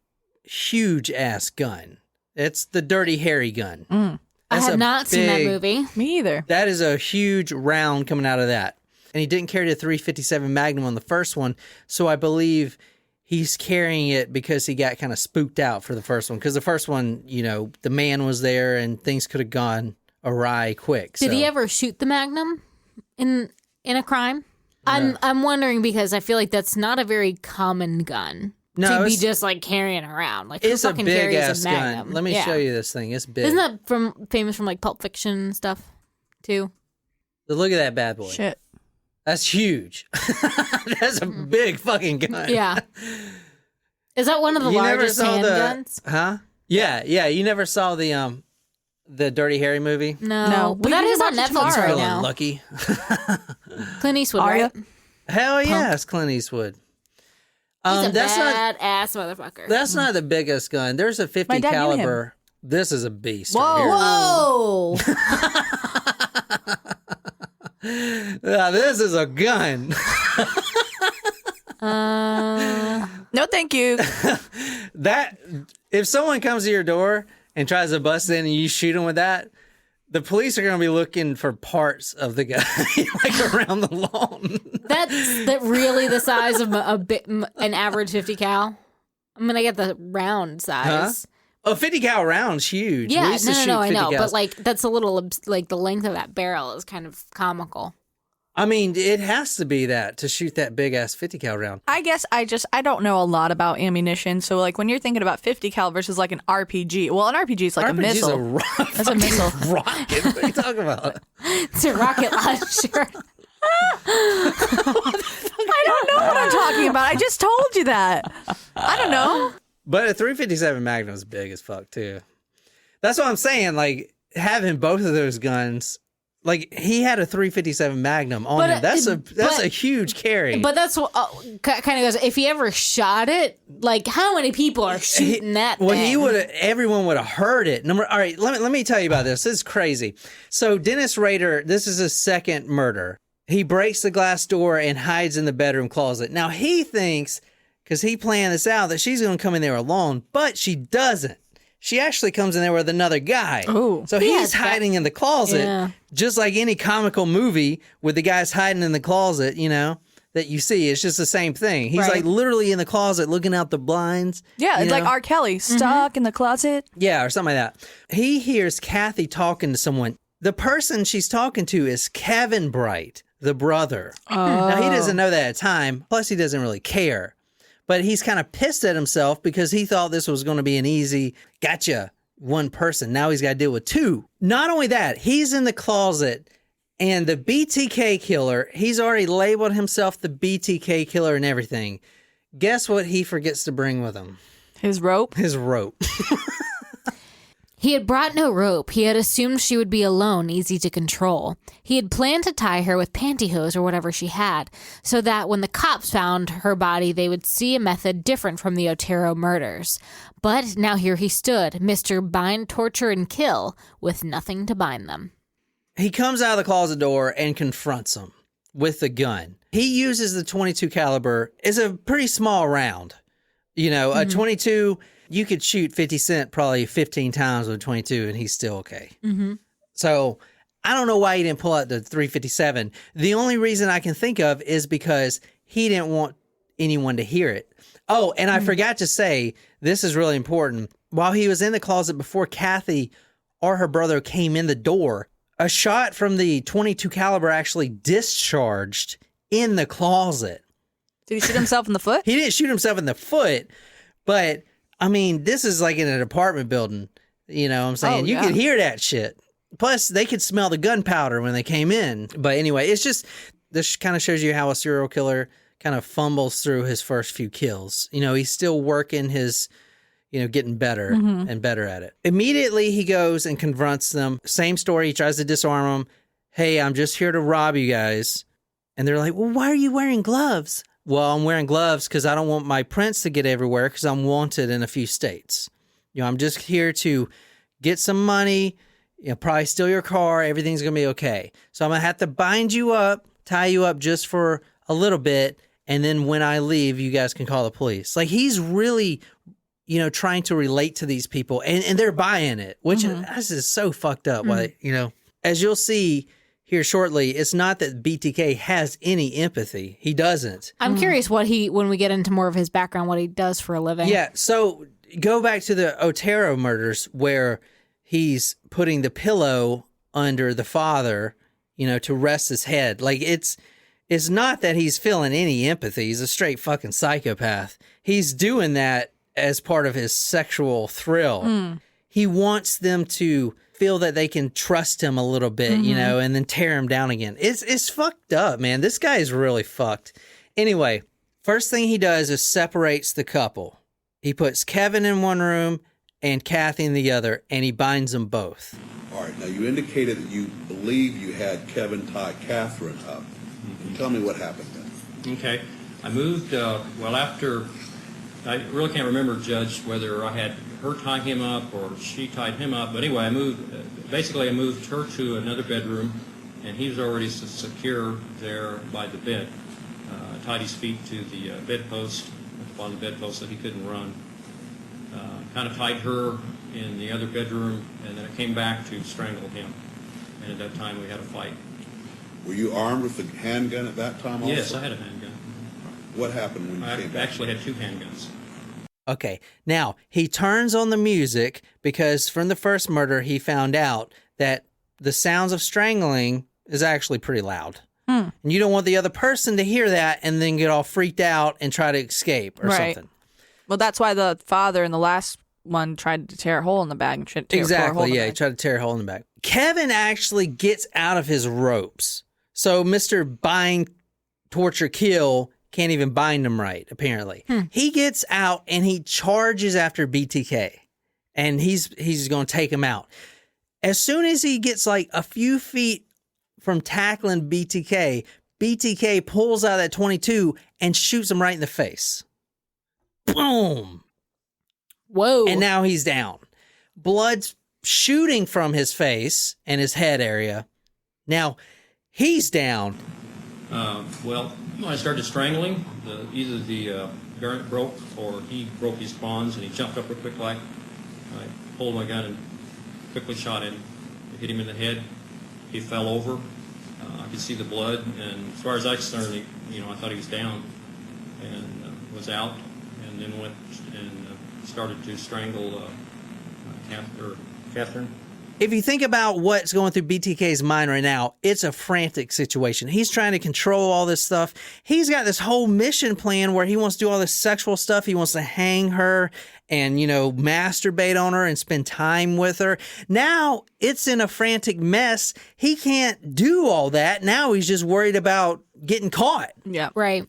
huge-ass gun. It's the Dirty Harry gun. I That's have a not seen that big- movie. Me either. That is a huge round coming out of that. and he didn't carry the 357 Magnum on the first one, so I believe he's carrying it because he got kind of spooked out for the first one. Because the first one, the man was there and things could have gone awry quick. Did he ever shoot the Magnum in a crime? No. I'm wondering because I feel like that's not a very common gun. No, to be just like carrying around. Like, it's who a fucking big carries ass a Magnum? gun. Let me show you this thing. It's big. Isn't that famous from like Pulp Fiction and stuff too? Look at that bad boy. Shit. That's huge. That's a big fucking gun. Yeah. Is that one of the largest handguns? Huh? Yeah. You never saw the Dirty Harry movie? No. But that is on Netflix right now. Lucky. Clint Eastwood, Are right? Hell yeah, it's Clint Eastwood. He's a that's bad-ass motherfucker. That's not the biggest gun. There's a 50 caliber. This is a beast. Whoa! Right here. Now, this is a gun. No, thank you. That if someone comes to your door and tries to bust in and you shoot them with that, the police are going to be looking for parts of the guy like around the lawn. That's really the size of an average 50 cal. I'm gonna get the round size. Huh? A 50 cal round's huge. Yeah, we used to shoot I 50 know, cals. but like that's a little like the length of that barrel is kind of comical. I mean, it has to be that to shoot that big ass 50 cal round. I guess I don't know a lot about ammunition. So like when you're thinking about 50 cal versus like an RPG, well, an RPG is like a missile. That's a missile. Rocket. What are you talking about? It's a rocket launcher. I don't know what I'm talking about. I just told you that. I don't know. But a 357 Magnum is big as fuck too. That's what I'm saying. Like having both of those guns. Like he had a 357 Magnum on him. That's a huge carry. But that's what kind of goes. If he ever shot it, like how many people are shooting that? Well, thing? everyone would have heard it. All right, let me tell you about this. This is crazy. So Dennis Rader, this is his second murder. He breaks the glass door and hides in the bedroom closet. Now he thinks, because he planned this out, that she's going to come in there alone, but she doesn't. She actually comes in there with another guy. Ooh. So he's hiding in the closet, just like any comical movie with the guys hiding in the closet, that you see. It's just the same thing. He's like literally in the closet looking out the blinds. Yeah, it's like R. Kelly, stuck in the closet. Yeah, or something like that. He hears Kathy talking to someone. The person she's talking to is Kevin Bright, the brother. Oh. Now, he doesn't know that at the time. Plus, he doesn't really care. But he's kind of pissed at himself because he thought this was going to be an easy, gotcha, one person. Now he's got to deal with two. Not only that, he's in the closet and the BTK killer, he's already labeled himself the BTK killer and everything. Guess what he forgets to bring with him? His rope? His rope. He had brought no rope. He had assumed she would be alone, easy to control. He had planned to tie her with pantyhose or whatever she had, so that when the cops found her body, they would see a method different from the Otero murders. But now here he stood, Mr. Bind, Torture, and Kill, with nothing to bind them. He comes out of the closet door and confronts him with the gun. He uses the 22 caliber. It's a pretty small round. A 22... You could shoot 50 Cent probably 15 times with a 22 and he's still okay. Mm-hmm. So I don't know why he didn't pull out the 357. The only reason I can think of is because he didn't want anyone to hear it. Oh, and I forgot to say, this is really important. While he was in the closet before Kathy or her brother came in the door, a shot from the 22 caliber actually discharged in the closet. Did he shoot himself in the foot? He didn't shoot himself in the foot, but... I mean, this is like in an apartment building, you know what I'm saying? You could hear that shit. Plus, they could smell the gunpowder when they came in. But anyway, it's just, this kind of shows you how a serial killer kind of fumbles through his first few kills. He's still working his, getting better and better at it. Immediately, he goes and confronts them. Same story. He tries to disarm them. Hey, I'm just here to rob you guys. And they're like, well, why are you wearing gloves? Well, I'm wearing gloves because I don't want my prints to get everywhere because I'm wanted in a few states. I'm just here to get some money, probably steal your car. Everything's going to be okay. So I'm going to have to bind you up, tie you up just for a little bit. And then when I leave, you guys can call the police. Like he's really, trying to relate to these people and they're buying it, which this is so fucked up. Like, as you'll see, here shortly, it's not that BTK has any empathy. He doesn't. I'm curious when we get into more of his background, what he does for a living. Yeah, so go back to the Otero murders where he's putting the pillow under the father, to rest his head. Like, it's not that he's feeling any empathy. He's a straight fucking psychopath. He's doing that as part of his sexual thrill. He wants them to feel that they can trust him a little bit, and then tear him down again. It's fucked up, man. This guy is really fucked. Anyway, first thing he does is separates the couple. He puts Kevin in one room and Kathy in the other, and he binds them both. All right, now you indicated that you believe you had Kevin tie Catherine up. Tell me what happened then. Okay. I moved, after, I really can't remember, Judge, whether I had her tie him up or she tied him up. But anyway, I moved her to another bedroom, and he was already secure there by the bed. I tied his feet to the bedpost, at the bottom of the bedpost, so he couldn't run. Kind of tied her in the other bedroom, and then I came back to strangle him. And at that time, we had a fight. Were you armed with a handgun at that time also? Yes, I had a handgun. What happened when you came back? I actually had 2 handguns. Okay, now he turns on the music because from the first murder, he found out that the sounds of strangling is actually pretty loud. And you don't want the other person to hear that and then get all freaked out and try to escape or something. Well, that's why the father in the last one tried to tear a hole in the bag. Exactly, yeah, he tried to tear a hole in the bag. Kevin actually gets out of his ropes. So Mr. Bind, Torture, Kill can't even bind him right, apparently. He gets out and he charges after BTK. And he's going to take him out. As soon as he gets like a few feet from tackling BTK, BTK pulls out that 22 and shoots him right in the face. Boom. Whoa. And now he's down. Blood's shooting from his face and his head area. Now he's down. When I started strangling, either the garment broke or he broke his bonds and he jumped up real quick like. I pulled my gun and quickly shot him. I hit him in the head. He fell over. I could see the blood, and as far as I was concerned, I thought he was down and was out, and then went and started to strangle Catherine. If you think about what's going through BTK's mind right now, it's a frantic situation. He's trying to control all this stuff. He's got this whole mission plan where he wants to do all this sexual stuff. He wants to hang her and, masturbate on her and spend time with her. Now it's in a frantic mess. He can't do all that. Now he's just worried about getting caught. Yeah. Right.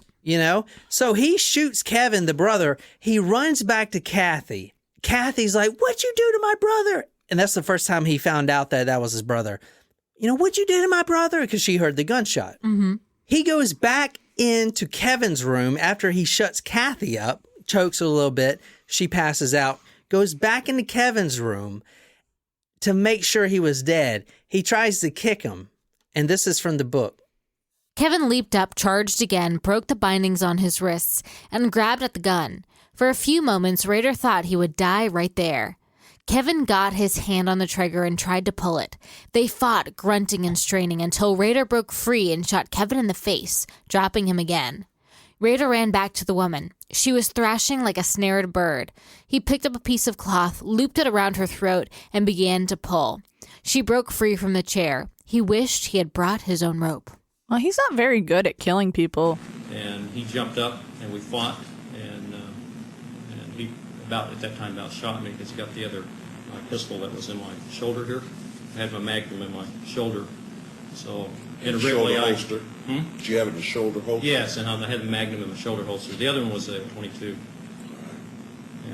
So he shoots Kevin, the brother. He runs back to Kathy. Kathy's like, "What'd you do to my brother?" And that's the first time he found out that was his brother. "What'd you do to my brother?" Because she heard the gunshot. Mm-hmm. He goes back into Kevin's room after he shuts Kathy up, chokes her a little bit. She passes out, goes back into Kevin's room to make sure he was dead. He tries to kick him. And this is from the book. Kevin leaped up, charged again, broke the bindings on his wrists, and grabbed at the gun. For a few moments, Rader thought he would die right there. Kevin got his hand on the trigger and tried to pull it. They fought, grunting and straining, until Rader broke free and shot Kevin in the face, dropping him again. Rader ran back to the woman. She was thrashing like a snared bird. He picked up a piece of cloth, looped it around her throat, and began to pull. She broke free from the chair. He wished he had brought his own rope. Well, he's not very good at killing people. And he jumped up, and we fought, and he at that time shot me because he got the other pistol that was in my shoulder here. I had my Magnum in my shoulder. So shoulder holster. Did you have it in the shoulder holster? Yes, and I had the Magnum in my shoulder holster. The other one was a 22.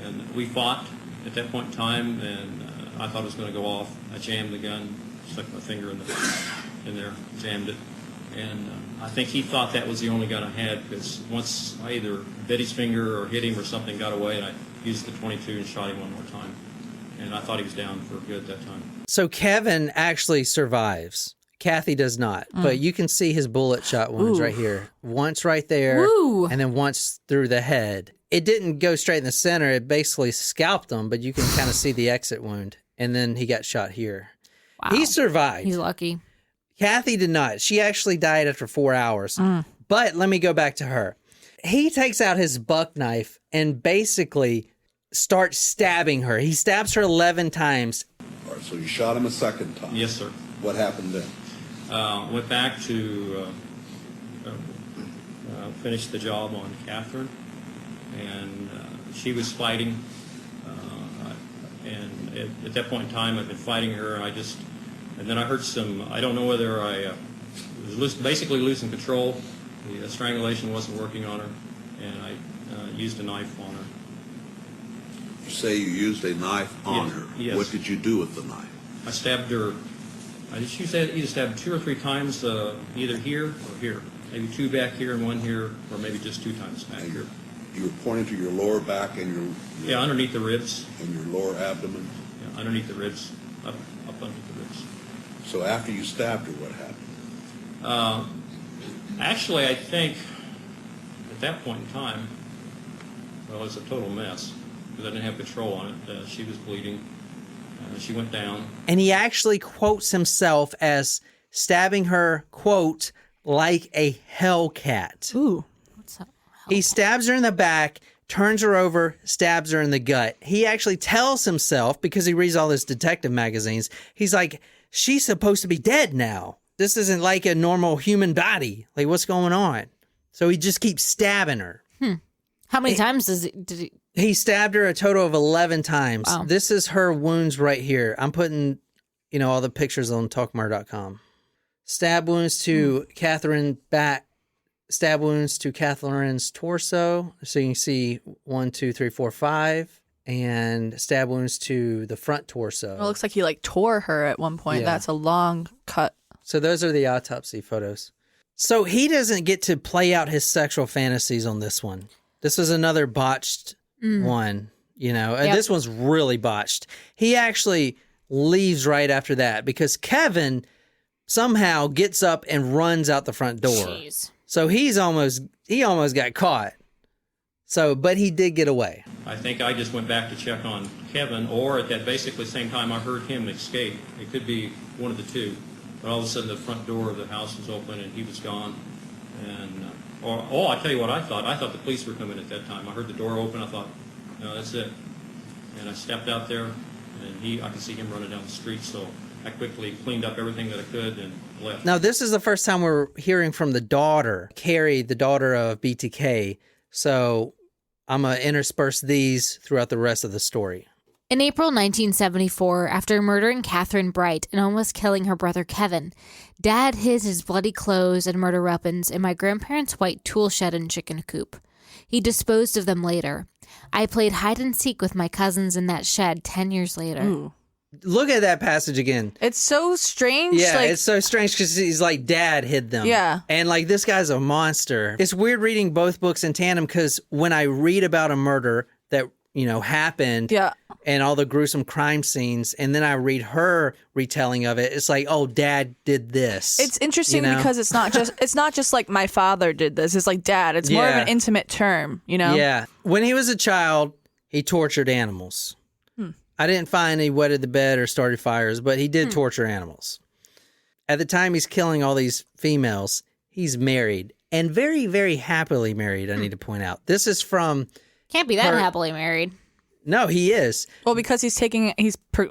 And we fought at that point in time, and I thought it was going to go off. I jammed the gun, stuck my finger in there, jammed it. And I think he thought that was the only gun I had, because once I either bit his finger or hit him or something got away, and I used the 22 and shot him one more time. And I thought he was down for good that time. So Kevin actually survives. Kathy does not. But you can see his bullet shot wounds right here. Once right there, and then once through the head. It didn't go straight in the center. It basically scalped him, but you can kind of see the exit wound. And then he got shot here. Wow. He survived. He's lucky. Kathy did not. She actually died after 4 hours. But let me go back to her. He takes out his buck knife and basically starts stabbing her. He stabs her 11 times. All right, so you shot him a second time. Yes, sir. What happened then? Went back to finish the job on Catherine, and she was fighting. And at that point in time, I'd been fighting her, and then I heard I don't know whether I was basically losing control. The strangulation wasn't working on her, and I used a knife on her. You say you used a knife on Yes, her. yes. What did you do with the knife? I stabbed her. She said either stabbed 2 or 3 times, either here or here. Maybe 2 back here and 1 here, or maybe just 2 times back here. You were pointing to your lower back and your Underneath the ribs. and your lower abdomen. Yeah, underneath the ribs, up underneath the ribs. So after you stabbed her, what happened? Actually, I think at that point in time, well, it was a total mess because I didn't have control on it. She was bleeding. She went down. And he actually quotes himself as stabbing her, quote, like a hellcat. Ooh. What's that? He stabs her in the back, turns her over, stabs her in the gut. He actually tells himself, because he reads all his detective magazines, he's like, she's supposed to be dead now. This isn't like a normal human body. Like, what's going on? So he just keeps stabbing her. How many times did he? He stabbed her a total of 11 times. Wow. This is her wounds right here. I'm putting, all the pictures on talkmurder.com. Stab wounds to Catherine back. Stab wounds to Catherine's torso. So you can see 1, 2, 3, 4, 5. And stab wounds to the front torso. It looks like he tore her at one point. Yeah. That's a long cut. So those are the autopsy photos. So he doesn't get to play out his sexual fantasies on this one. This is another botched one, and this one's really botched. He actually leaves right after that because Kevin somehow gets up and runs out the front door. Jeez. So he almost got caught. So, but he did get away. I think I just went back to check on Kevin, or at that basically same time I heard him escape. It could be one of the two. But all of a sudden the front door of the house was open and he was gone. And I tell you what I thought. I thought the police were coming at that time. I heard the door open. I thought, no, that's it. And I stepped out there, and I could see him running down the street. So I quickly cleaned up everything that I could and left. Now, this is the first time we're hearing from the daughter, Carrie, the daughter of BTK. So I'm going to intersperse these throughout the rest of the story. In April 1974, after murdering Catherine Bright and almost killing her brother Kevin, Dad hid his bloody clothes and murder weapons in my grandparents' white tool shed and chicken coop. He disposed of them later. I played hide and seek with my cousins in that shed 10 years later. Ooh. Look at that passage again. It's so strange. Yeah, it's so strange because he's like, Dad hid them. Yeah. And this guy's a monster. It's weird reading both books in tandem because when I read about a murder that, happened and all the gruesome crime scenes, and then I read her retelling of it, it's like, oh, Dad did this. It's interesting because it's not just like my father did this. It's like Dad. It's more of an intimate term, Yeah. When he was a child, he tortured animals. I didn't find he wetted the bed or started fires, but he did torture animals. At the time he's killing all these females, he's married, and very, very happily married, I need to point out. This is from... Can't be that happily married. No, he is. Well, because he's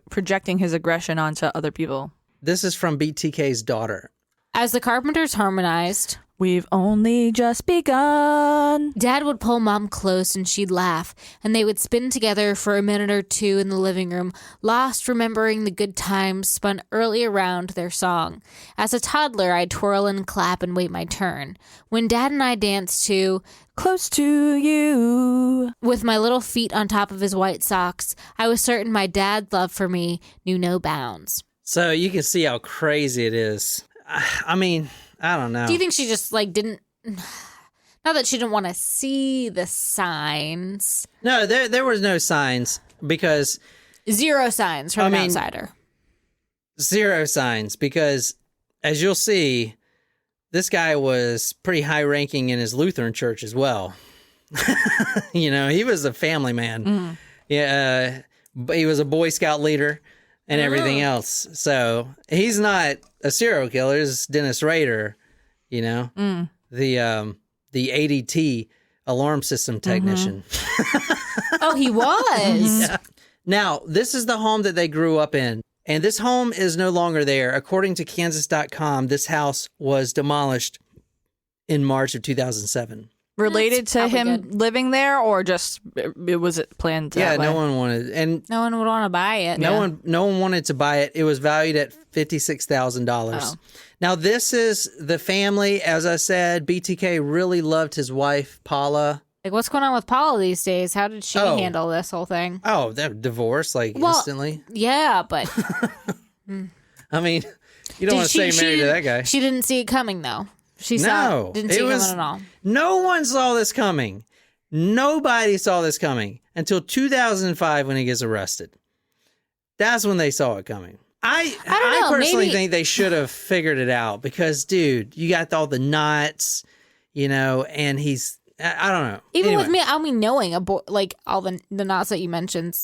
projecting his aggression onto other people. This is from BTK's daughter. As the Carpenters harmonized, we've only just begun. Dad would pull Mom close and she'd laugh, and they would spin together for a minute or two in the living room, lost remembering the good times spun early around their song. As a toddler, I'd twirl and clap and wait my turn. When Dad and I danced to Close to You with my little feet on top of his white socks, I was certain my dad's love for me knew no bounds. So you can see how crazy it is. I mean, I don't know. Do you think she just didn't? Not that she didn't want to see the signs. No, there was no signs because 0 signs from an outsider. 0 signs because, as you'll see, this guy was pretty high ranking in his Lutheran church as well. He was a family man. Yeah, he was a Boy Scout leader. and everything else. So he's not a serial killer. He's Dennis Rader, you know, the ADT alarm system technician. Oh, he was. Yeah. Now, this is the home that they grew up in. And this home is no longer there. According to Kansas.com, this house was demolished in March of 2007. Related That's to probably him good. living there, or just it was it planned Yeah, that way? no one wanted, and No one would want to buy it. no one wanted to buy it. It was valued at $56,000. Oh. Now, this is the family. As I said, BTK really loved his wife, Paula. Like, what's going on with Paula these days? How did she Oh. handle this whole thing? Oh, they're divorced Well, instantly. Yeah, but I mean, you don't want to say married to that guy. She didn't see it coming, though. She No, didn't see it coming at all. No one saw this coming. Nobody saw this coming until 2005 when he gets arrested. That's when they saw it coming. I don't know, personally maybe- think they should have figured it out because, dude, you got all the knots, and he's, I don't know. Even Anyway. with me, I mean, knowing like all the knots that you mentioned,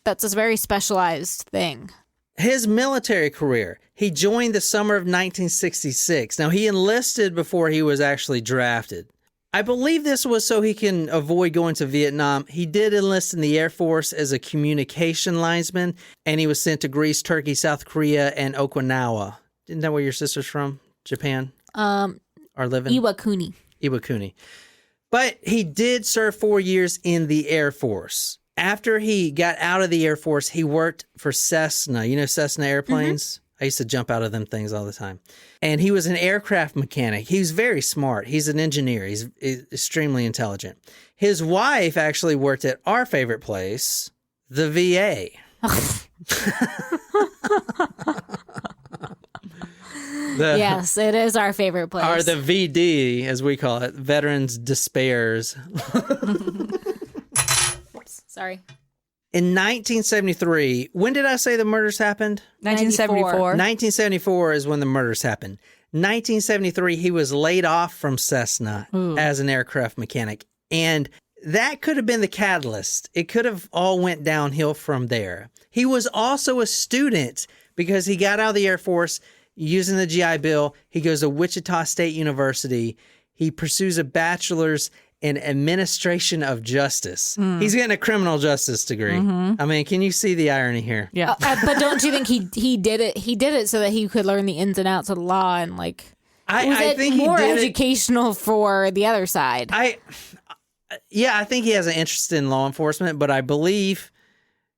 that's a very specialized thing. His military career, he joined the summer of 1966. Now, he enlisted before he was actually drafted. I believe this was so he can avoid going to Vietnam. He did enlist in the Air Force as a communication linesman, and he was sent to Greece, Turkey, South Korea, and Okinawa. Isn't that where your sister's from? Japan? Or living? Iwakuni. Iwakuni. But he did serve 4 years in the Air Force. After he got out of the Air Force, he worked for Cessna. You know Cessna airplanes? I used to jump out of them things all the time. And he was an aircraft mechanic. He was very smart. He's an engineer. He's extremely intelligent. His wife actually worked at our favorite place, the VA. Yes, it is our favorite place. Or the VD, as we call it, Veterans Despairs. Sorry. In 1973, when did I say the murders happened? 1974. 1974 is when the murders happened. 1973, he was laid off from Cessna as an aircraft mechanic. And that could have been the catalyst. It could have all went downhill from there. He was also a student because he got out of the Air Force using the GI Bill. He goes to Wichita State University. He pursues a bachelor's in administration of justice. He's getting a criminal justice degree. I mean, can you see the irony here? Yeah. But don't you think he did it? He did it so that he could learn the ins and outs of the law and was I it think he more did it. educational for the other side? I think he has an interest in law enforcement, but I believe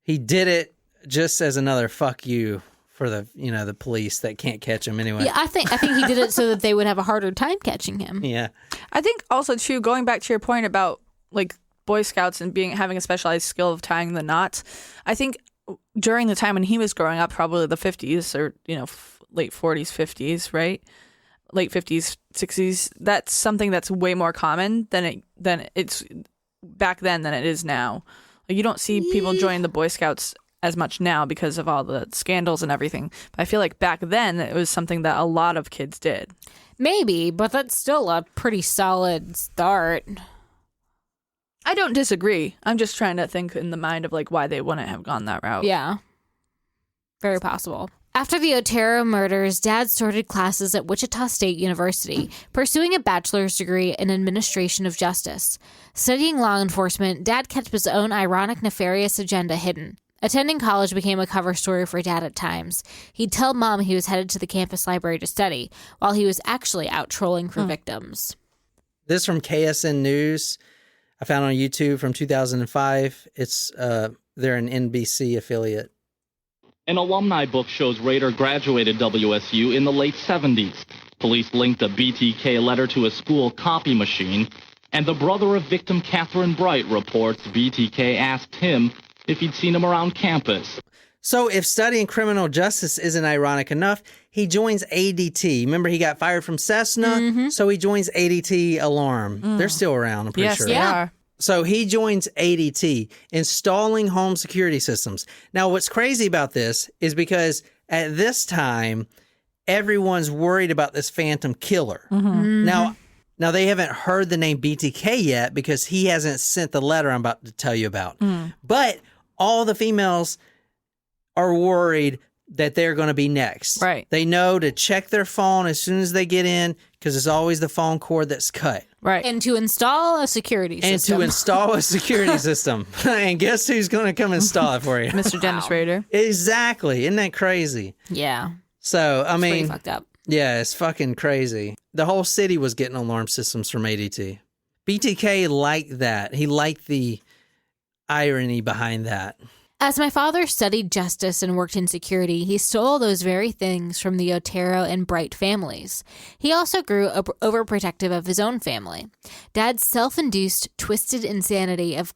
he did it just as another fuck you for the police that can't catch him anyway. Yeah, I think he did it so that they would have a harder time catching him. Yeah. I think also too, going back to your point about like Boy Scouts and having a specialized skill of tying the knots. I think during the time when he was growing up, probably the 50s or late 40s, 50s, right? Late 50s, 60s. That's something that's way more common than it's back then than it is now. Like, you don't see people join the Boy Scouts as much now because of all the scandals and everything. But I feel like back then it was something that a lot of kids did. Maybe, but that's still a pretty solid start. I don't disagree. I'm just trying to think in the mind of like why they wouldn't have gone that route. Yeah. Very possible. After the Otero murders, Dad started classes at Wichita State University, pursuing a bachelor's degree in administration of justice. Studying law enforcement, Dad kept his own ironic, nefarious agenda hidden. Attending college became a cover story for Dad at times. He'd tell Mom he was headed to the campus library to study, while he was actually out trolling for victims. This from KSN News. I found on YouTube from 2005. It's they're an NBC affiliate. An alumni book shows Rader graduated WSU in the late 70s. Police linked a BTK letter to a school copy machine, and the brother of victim Catherine Bright reports BTK asked him if he'd seen him around campus. So if studying criminal justice isn't ironic enough, he joins ADT. Remember, he got fired from Cessna, so he joins ADT Alarm. They're still around, I'm pretty Yes, sure. they are. So he joins ADT, installing home security systems. Now, what's crazy about this is because at this time, everyone's worried about this phantom killer. Now, they haven't heard the name BTK yet because he hasn't sent the letter I'm about to tell you about. But all the females are worried that they're going to be next. Right. They know to check their phone as soon as they get in because it's always the phone cord that's cut. Right. And to install a security system. And to install a security system. And guess who's going to come install it for you? Mr. Dennis Rader. Exactly. Isn't that crazy? Yeah. So, I Pretty mean, fucked up. yeah, it's fucking crazy. The whole city was getting alarm systems from ADT. BTK liked that. He liked the irony behind that. As my father studied justice and worked in security, he stole those very things from the Otero and Bright families. He also grew overprotective of his own family. Dad's self-induced, twisted insanity of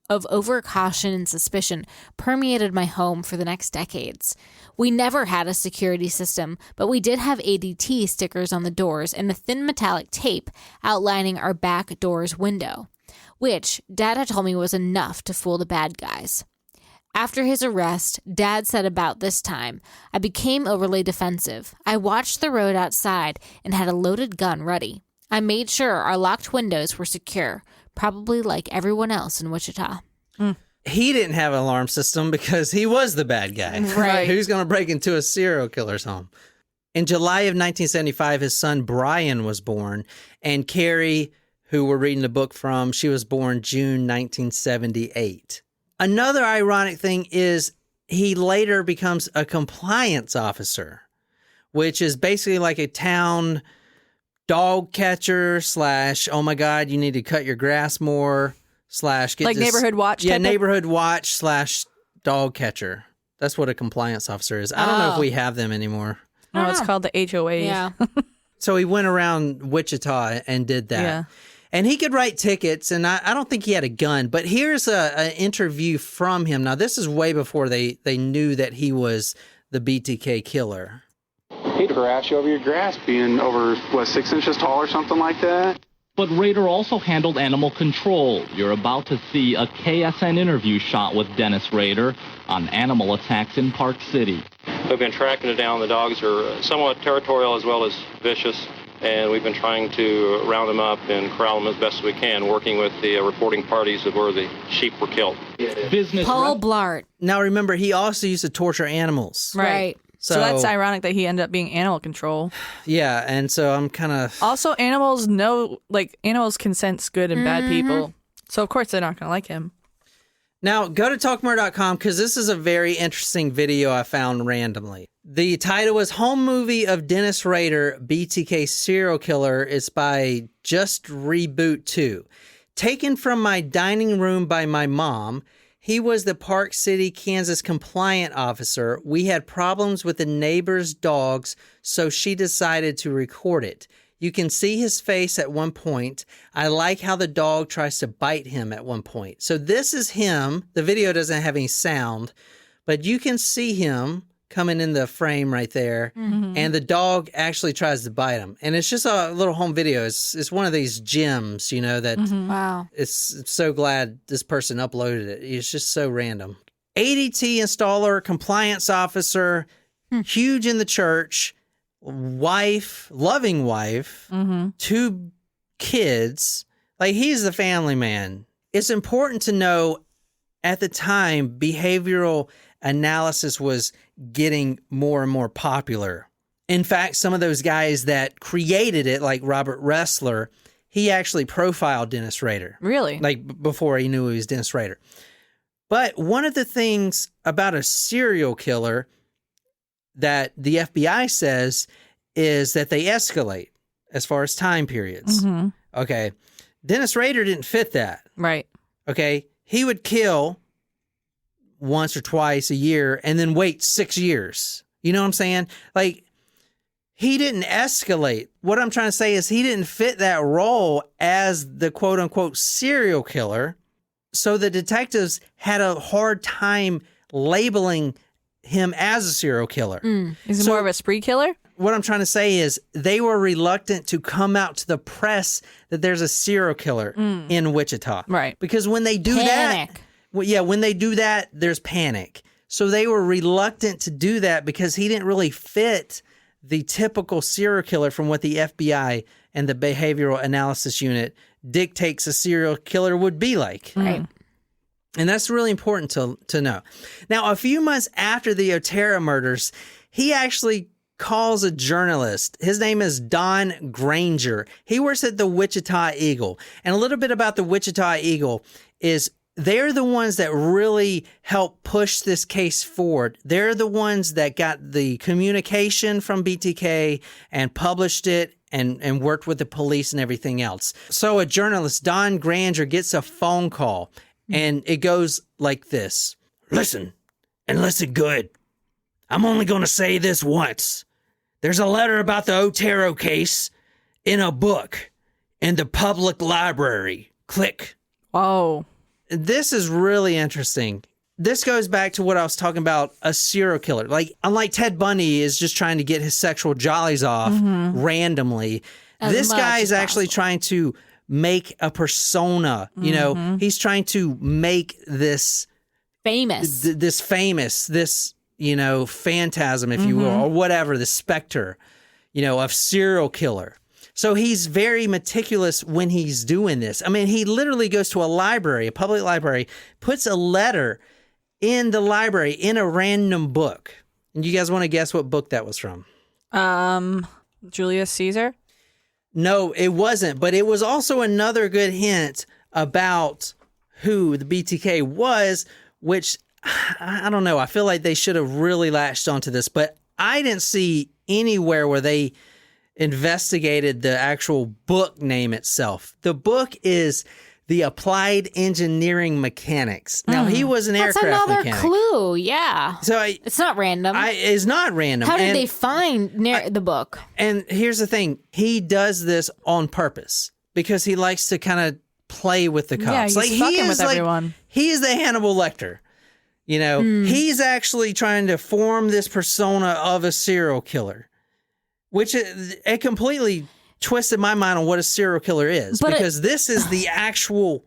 over-caution and suspicion permeated my home for the next decades. We never had a security system, but we did have ADT stickers on the doors and a thin metallic tape outlining our back door's window, which Dad had told me was enough to fool the bad guys. After his arrest, Dad said about this time, I became overly defensive. I watched the road outside and had a loaded gun ready. I made sure our locked windows were secure, probably like everyone else in Wichita. He didn't have an alarm system because he was the bad guy. Right. Who's going to break into a serial killer's home? In July of 1975, his son Brian was born, and Carrie, who we're reading the book from, she was born June 1978. Another ironic thing is he later becomes a compliance officer, which is basically like a town dog catcher / oh my God, you need to cut your grass more / get Like this, neighborhood watch Yeah, type of- neighborhood watch / dog catcher. That's what a compliance officer is. I don't know if we have them anymore. No, it's called the HOA. Yeah. So he went around Wichita and did that. Yeah. And he could write tickets, and I don't think he had a gun. But here's an interview from him. Now, this is way before they knew that he was the BTK killer. Hate to harass you over your grass being over, 6 inches tall or something like that? But Rader also handled animal control. You're about to see a KSN interview shot with Dennis Rader on animal attacks in Park City. We've been tracking it down. The dogs are somewhat territorial as well as vicious, and we've been trying to round them up and corral them as best as we can, working with the reporting parties of where the sheep were killed. Business Paul Blart. Now, remember, he also used to torture animals. Right. So that's ironic that he ended up being animal control. Yeah, and so I'm kind of... Also, animals can sense good and bad people. So, of course, they're not going to like him. Now, go to talkmore.com because this is a very interesting video I found randomly. The title was Home Movie of Dennis Rader, BTK Serial Killer. It's by Just Reboot 2. Taken from my dining room by my mom. He was the Park City, Kansas compliant officer. We had problems with the neighbor's dogs, so she decided to record it. You can see his face at one point. I like how the dog tries to bite him at one point. So this is him. The video doesn't have any sound, but you can see him coming in the frame right there. And the dog actually tries to bite him. And it's just a little home video. It's one of these gems, that Wow. it's so glad this person uploaded it. It's just so random. ADT installer, compliance officer, huge in the church, loving wife, 2 kids. Like, he's the family man. It's important to know at the time, behavioral analysis was getting more and more popular. In fact, some of those guys that created it, like Robert Ressler, he actually profiled Dennis Rader. Really? Like before he knew he was Dennis Rader. But one of the things about a serial killer that the FBI says is that they escalate as far as time periods. Okay. Dennis Rader didn't fit that. Right. Okay. He would kill once or twice a year and then wait 6 years. You know what I'm saying? Like, he didn't escalate. What I'm trying to say is he didn't fit that role as the quote unquote serial killer. So the detectives had a hard time labeling him as a serial killer. Is he more of a spree killer? What I'm trying to say is they were reluctant to come out to the press that there's a serial killer in Wichita. Right. Because when they do Panic. that, when they do that, there's panic. So they were reluctant to do that because he didn't really fit the typical serial killer from what the FBI and the Behavioral Analysis Unit dictates a serial killer would be like. Right. And that's really important to know. Now, a few months after the Otero murders, he actually calls a journalist. His name is Don Granger. He works at the Wichita Eagle. And a little bit about the Wichita Eagle is they're the ones that really help push this case forward. They're the ones that got the communication from BTK and published it and worked with the police and everything else. So a journalist, Don Granger, gets a phone call. And it goes like this. Listen, and listen good. I'm only going to say this once. There's a letter about the Otero case in a book in the public library. Click. Oh. This is really interesting. This goes back to what I was talking about, a serial killer. Like, unlike Ted Bundy is just trying to get his sexual jollies off randomly, this guy is actually trying to make a persona, you know, he's trying to make this famous, this, you know, phantasm, if you will, or whatever, the specter, you know, of serial killer. So he's very meticulous when he's doing this. I mean, he literally goes to a library, a public library, puts a letter in the library in a random book. And you guys want to guess what book that was from? Julius Caesar? No, it wasn't, but it was also another good hint about who the BTK was, which I don't know. I feel like they should have really latched onto this, but I didn't see anywhere where they investigated the actual book name itself. The book is The Applied Engineering Mechanics. Now, he was an aircraft mechanic. That's another clue, yeah. So it's not random. It's not random. How did they find the book? And here's the thing. He does this on purpose because he likes to kind of play with the cops. Yeah, he's fucking with everyone. He is the Hannibal Lecter. You know, he's actually trying to form this persona of a serial killer, which it completely twisted my mind on what a serial killer is, because this is the actual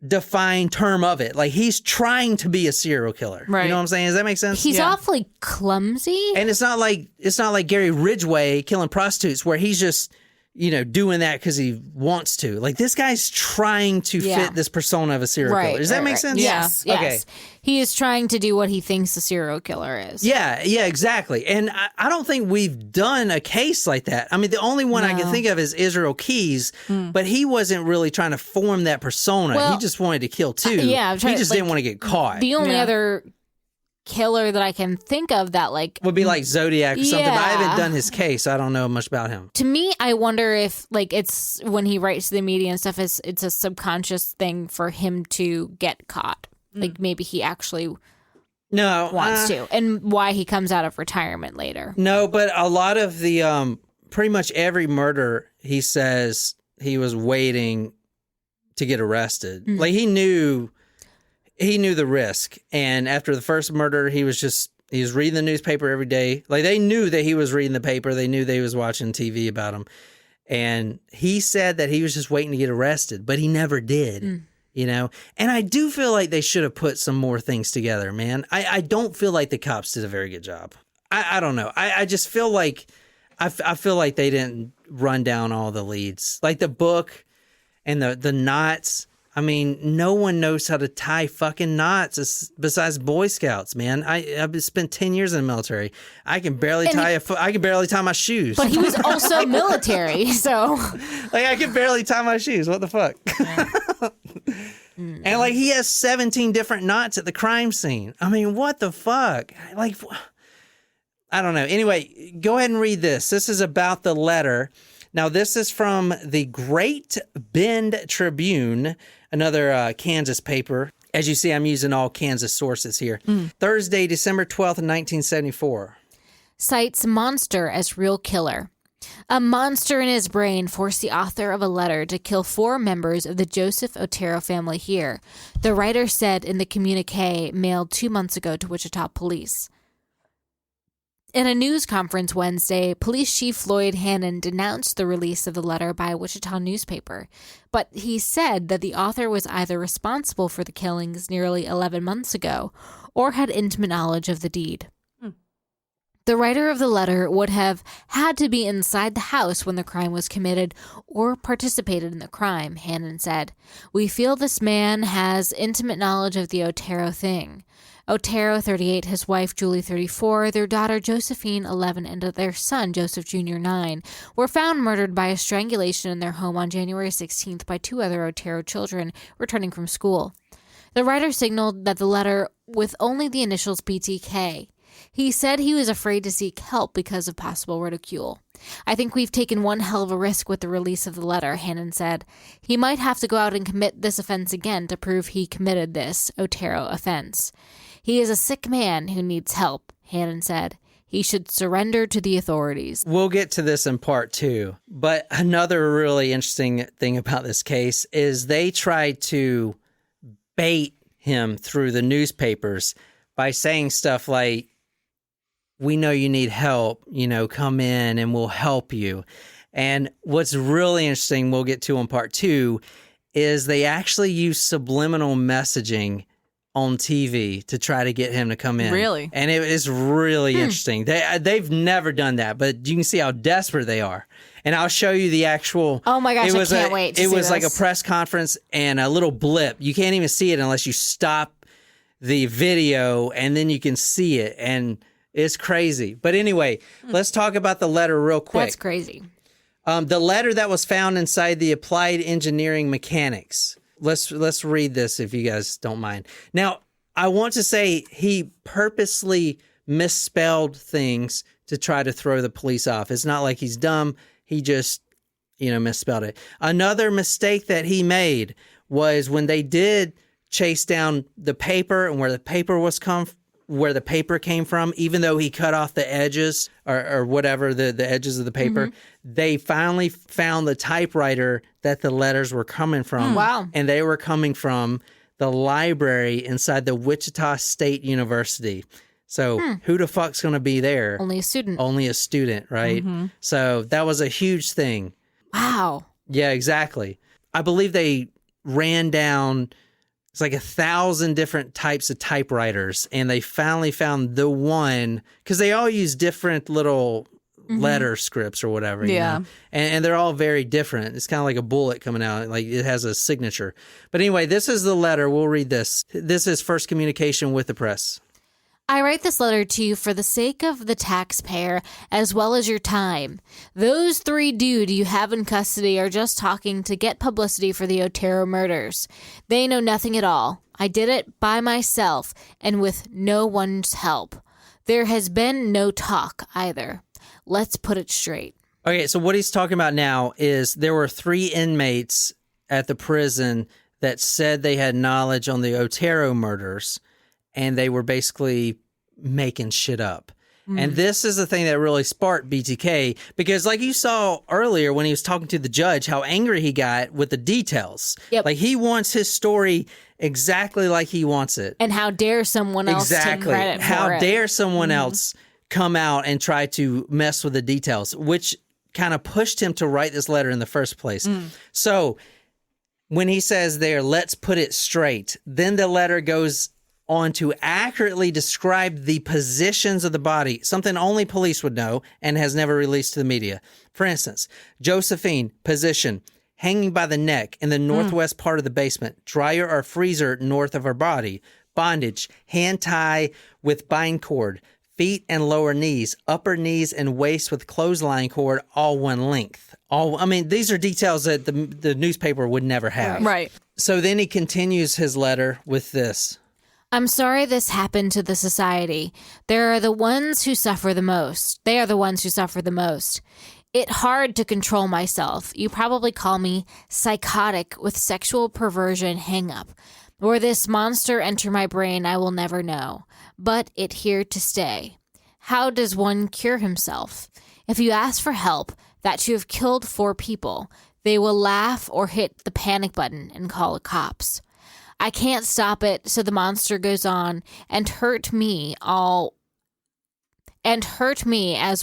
defined term of it. Like, he's trying to be a serial killer. Right. You know what I'm saying? Does that make sense? He's awfully clumsy. And it's not like Gary Ridgway killing prostitutes where he's just, you know, doing that because he wants to. Like, this guy's trying to fit this persona of a serial killer. Does that make sense? Yes, Okay. yes. He is trying to do what he thinks a serial killer is. Yeah, exactly. And I don't think we've done a case like that. I mean, the only one I can think of is Israel Keys, but he wasn't really trying to form that persona. Well, he just wanted to kill too. he just didn't want to get caught. The only other killer that I can think of that would be like Zodiac or something, but I haven't done his case. I don't know much about him. To me, I wonder if it's when he writes to the media and stuff, it's a subconscious thing for him to get caught. Like, maybe he actually wants to, and why he comes out of retirement later. No, but a lot of the pretty much every murder, he says he was waiting to get arrested. Like, he knew the risk, and after the first murder, he was reading the newspaper every day. Like, they knew that he was reading the paper. They knew that he was watching TV about him, and he said that he was just waiting to get arrested, but he never did. You know, and I do feel like they should have put some more things together, man. I don't feel like the cops did a very good job. I don't know. I just feel like I feel like they didn't run down all the leads, like the book and the knots. I mean, no one knows how to tie fucking knots besides Boy Scouts, man. I've spent 10 years in the military. I can barely tie my shoes. But he was also military, so like, I can barely tie my shoes. What the fuck? And like, he has 17 different knots at the crime scene. I mean, what the fuck? Like, I don't know. Anyway, go ahead and read this. This is about the letter. Now, this is from the Great Bend Tribune, another Kansas paper. As you see, I'm using all Kansas sources here. Thursday, December 12th, 1974. Cites monster as real killer. A monster in his brain forced the author of a letter to kill 4 members of the Joseph Otero family here, the writer said in the communique mailed 2 months ago to Wichita police. In a news conference Wednesday, Police Chief Floyd Hannon denounced the release of the letter by a Wichita newspaper, but he said that the author was either responsible for the killings nearly 11 months ago or had intimate knowledge of the deed. The writer of the letter would have had to be inside the house when the crime was committed or participated in the crime, Hannon said. We feel this man has intimate knowledge of the Otero thing. Otero, 38, his wife, Julie, 34, their daughter, Josephine, 11, and their son, Joseph Jr., 9, were found murdered by a strangulation in their home on January 16th by 2 other Otero children returning from school. The writer signaled that the letter with only the initials BTK. He said he was afraid to seek help because of possible ridicule. I think we've taken one hell of a risk with the release of the letter, Hannon said. He might have to go out and commit this offense again to prove he committed this Otero offense. He is a sick man who needs help, Hannon said. He should surrender to the authorities. We'll get to this in part 2. But another really interesting thing about this case is they tried to bait him through the newspapers by saying stuff like, we know you need help, come in and we'll help you. And what's really interesting, we'll get to in part 2, is they actually use subliminal messaging on TV to try to get him to come in. Really? And it is really interesting. They've never done that, but you can see how desperate they are. And I'll show you the actual... Oh my gosh, I can't wait to see It was this. like a press conference and a little blip. You can't even see it unless you stop the video, and then you can see it. And it's crazy. But anyway, let's talk about the letter real quick. That's crazy. The letter that was found inside the Applied Engineering Mechanics. Let's read this if you guys don't mind. Now, I want to say he purposely misspelled things to try to throw the police off. It's not like he's dumb. He just, misspelled it. Another mistake that he made was when they did chase down the paper and where the paper came from, even though he cut off the edges or whatever, the edges of the paper, they finally found the typewriter that the letters were coming from. Wow. And they were coming from the library inside the Wichita State University. So who the fuck's going to be there? Only a student. Only a student, right? So that was a huge thing. Wow. Yeah, exactly. I believe they ran down... It's like 1,000 different types of typewriters, and they finally found the one, because they all use different little letter scripts or whatever. Yeah. And they're all very different. It's kind of like a bullet coming out, like it has a signature. But anyway, this is the letter. We'll read this. This is first communication with the press. I write this letter to you for the sake of the taxpayer as well as your time. Those 3 dudes you have in custody are just talking to get publicity for the Otero murders. They know nothing at all. I did it by myself and with no one's help. There has been no talk either. Let's put it straight. Okay, so what he's talking about now is there were 3 inmates at the prison that said they had knowledge on the Otero murders, and they were basically making shit up. And this is the thing that really sparked BTK, because like you saw earlier when he was talking to the judge, how angry he got with the details. Yep. Like he wants his story exactly like he wants it. And how dare someone else take credit for How it? dare someone else come out and try to mess with the details, which kind of pushed him to write this letter in the first place. So when he says there, let's put it straight, then the letter goes on to accurately describe the positions of the body, something only police would know and has never released to the media. For instance, Josephine, position, hanging by the neck in the northwest part of the basement, dryer or freezer north of her body, bondage, hand tie with bind cord, feet and lower knees, upper knees and waist with clothesline cord, all one length. These are details that the newspaper would never have. Right. So then he continues his letter with this. I'm sorry this happened to the society. They are the ones who suffer the most. It's hard to control myself. You probably call me psychotic with sexual perversion hang-up. Where this monster enter my brain, I will never know. But it here to stay. How does one cure himself? If you ask for help, that you have killed 4 people, they will laugh or hit the panic button and call the cops. I can't stop it, so the monster goes on and hurt me as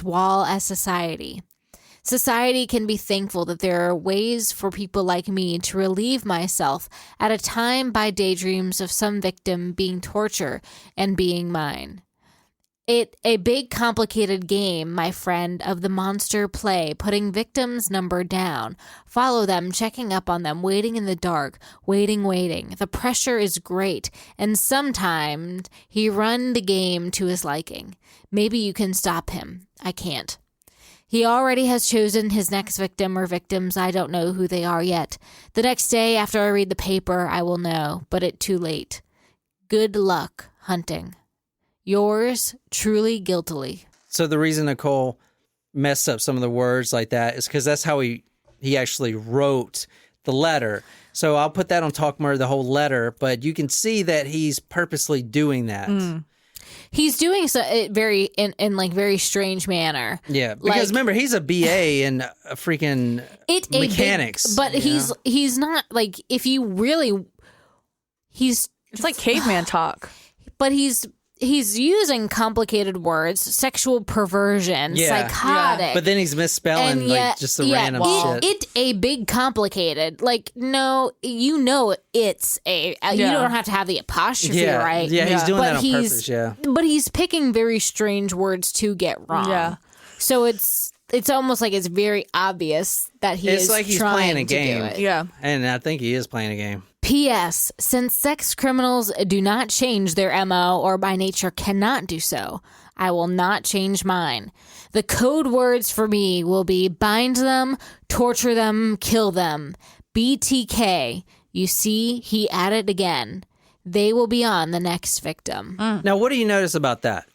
well as society. Society can be thankful that there are ways for people like me to relieve myself at a time by daydreams of some victim being tortured and being mine. A big complicated game, my friend, of the monster play, putting victims' number down. Follow them, checking up on them, waiting in the dark, waiting. The pressure is great, and sometimes he run the game to his liking. Maybe you can stop him. I can't. He already has chosen his next victim or victims. I don't know who they are yet. The next day after I read the paper, I will know, but it's too late. Good luck hunting. Yours truly, guiltily. So the reason Nicole messed up some of the words like that is because that's how he actually wrote the letter. So I'll put that on Talk Murder, the whole letter, but you can see that he's purposely doing that. He's doing so very very strange manner. Yeah, because remember, he's a BA in freaking mechanics. But he's not like, if you really, it's like caveman talk. But he's using complicated words, sexual perversion, psychotic. But then he's misspelling just the random shit. It's a big complicated. Like, no, it's a. You don't have to have the apostrophe, right? Yeah, he's doing that on purpose. Yeah, but he's picking very strange words to get wrong. Yeah, so it's almost like it's very obvious that he's playing a game. To do it. Yeah, and I think he is playing a game. P.S. Since sex criminals do not change their MO or by nature cannot do so, I will not change mine. The code words for me will be bind them, torture them, kill them. BTK. You see, he added again. They will be on the next victim. Now, what do you notice about that?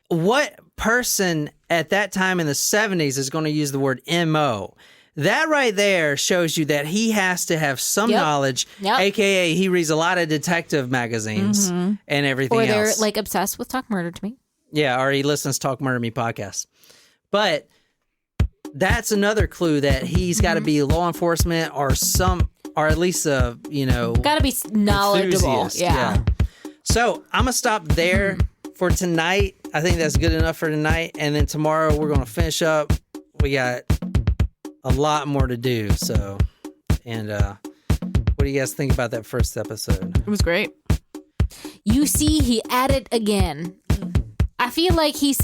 What person at that time in the 70s is going to use the word MO? That right there shows you that he has to have some knowledge, a.k.a. he reads a lot of detective magazines and everything else. Or they're like obsessed with Talk Murder to Me. Yeah, or he listens to Talk Murder Me podcast. But that's another clue that he's got to be law enforcement or at least got to be knowledgeable. Yeah. So I'm gonna stop there for tonight. I think that's good enough for tonight. And then tomorrow we're gonna finish up. We got a lot more to do. So, and what do you guys think about that first episode? It was great. You see, he added again. I feel like he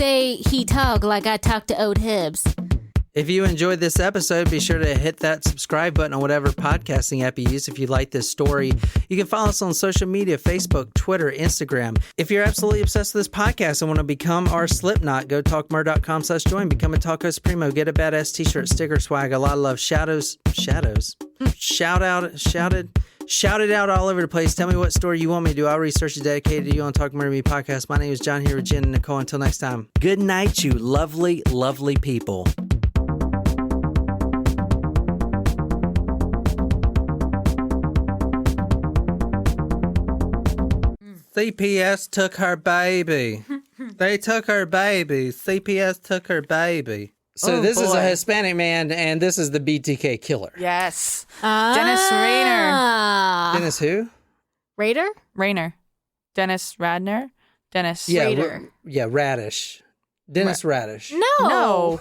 talk like I talk to old Hibbs. If you enjoyed this episode, be sure to hit that subscribe button on whatever podcasting app you use. If you like this story, you can follow us on social media, Facebook, Twitter, Instagram. If you're absolutely obsessed with this podcast and want to become our Slipknot, go talkmurder.com/join. Become a Taco Supremo. Get a badass t-shirt, sticker, swag, a lot of love. Shout it out all over the place. Tell me what story you want me to do. I'll research it dedicated to you on Talk Murder Me podcast. My name is John here with Jen and Nicole. Until next time, good night, you lovely, lovely people. CPS took her baby. They took her baby. CPS took her baby. So this is a Hispanic man, and this is the BTK killer. Yes. Dennis Rainer. Dennis who? Rainer. Dennis Radner. Dennis Yeah, Rader. Radish. Dennis Radish. No.